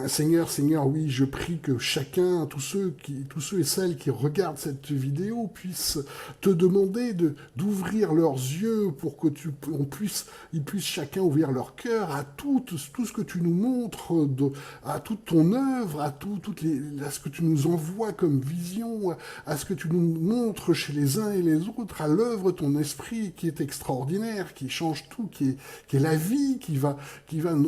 Seigneur, oui, je prie que chacun, tous ceux et celles qui regardent cette vidéo puissent te demander d'ouvrir leurs yeux pour que ils puissent chacun ouvrir leur cœur à tout ce que tu nous montres, à toute ton œuvre, à ce que tu nous envoies comme vision, à ce que tu nous montres chez les uns et les autres, à l'œuvre de ton esprit qui est extraordinaire, qui change tout, qui est la vie, qui va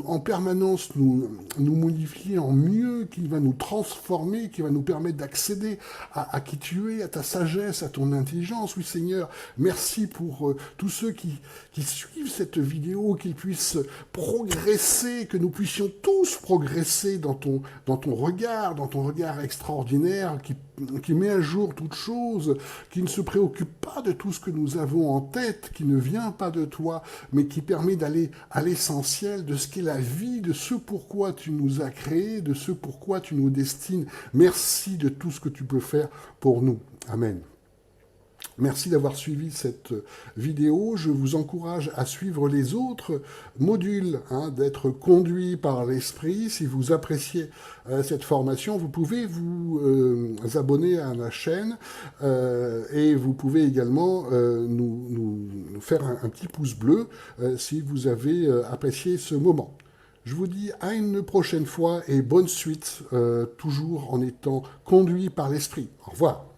en permanence nous modifier en mieux, qui va nous transformer, qui va nous permettre d'accéder à qui tu es, à ta sagesse, à ton intelligence. Oui Seigneur, merci pour tous ceux qui suivent cette vidéo, qu'ils puissent progresser, que nous puissions tous progresser dans ton regard extraordinaire, qui met à jour toute chose, qui ne se préoccupe pas de tout ce que nous avons en tête, qui ne vient pas de toi, mais qui permet d'aller à l'essentiel de ce qu'est la vie, de ce pourquoi tu nous as créés, de ce pourquoi tu nous destines. Merci de tout ce que tu peux faire pour nous. Amen. Merci d'avoir suivi cette vidéo. Je vous encourage à suivre les autres modules, d'être conduit par l'esprit. Si vous appréciez cette formation, vous pouvez vous abonner à la chaîne et vous pouvez également nous faire un petit pouce bleu si vous avez apprécié ce moment. Je vous dis à une prochaine fois et bonne suite, toujours en étant conduit par l'esprit. Au revoir.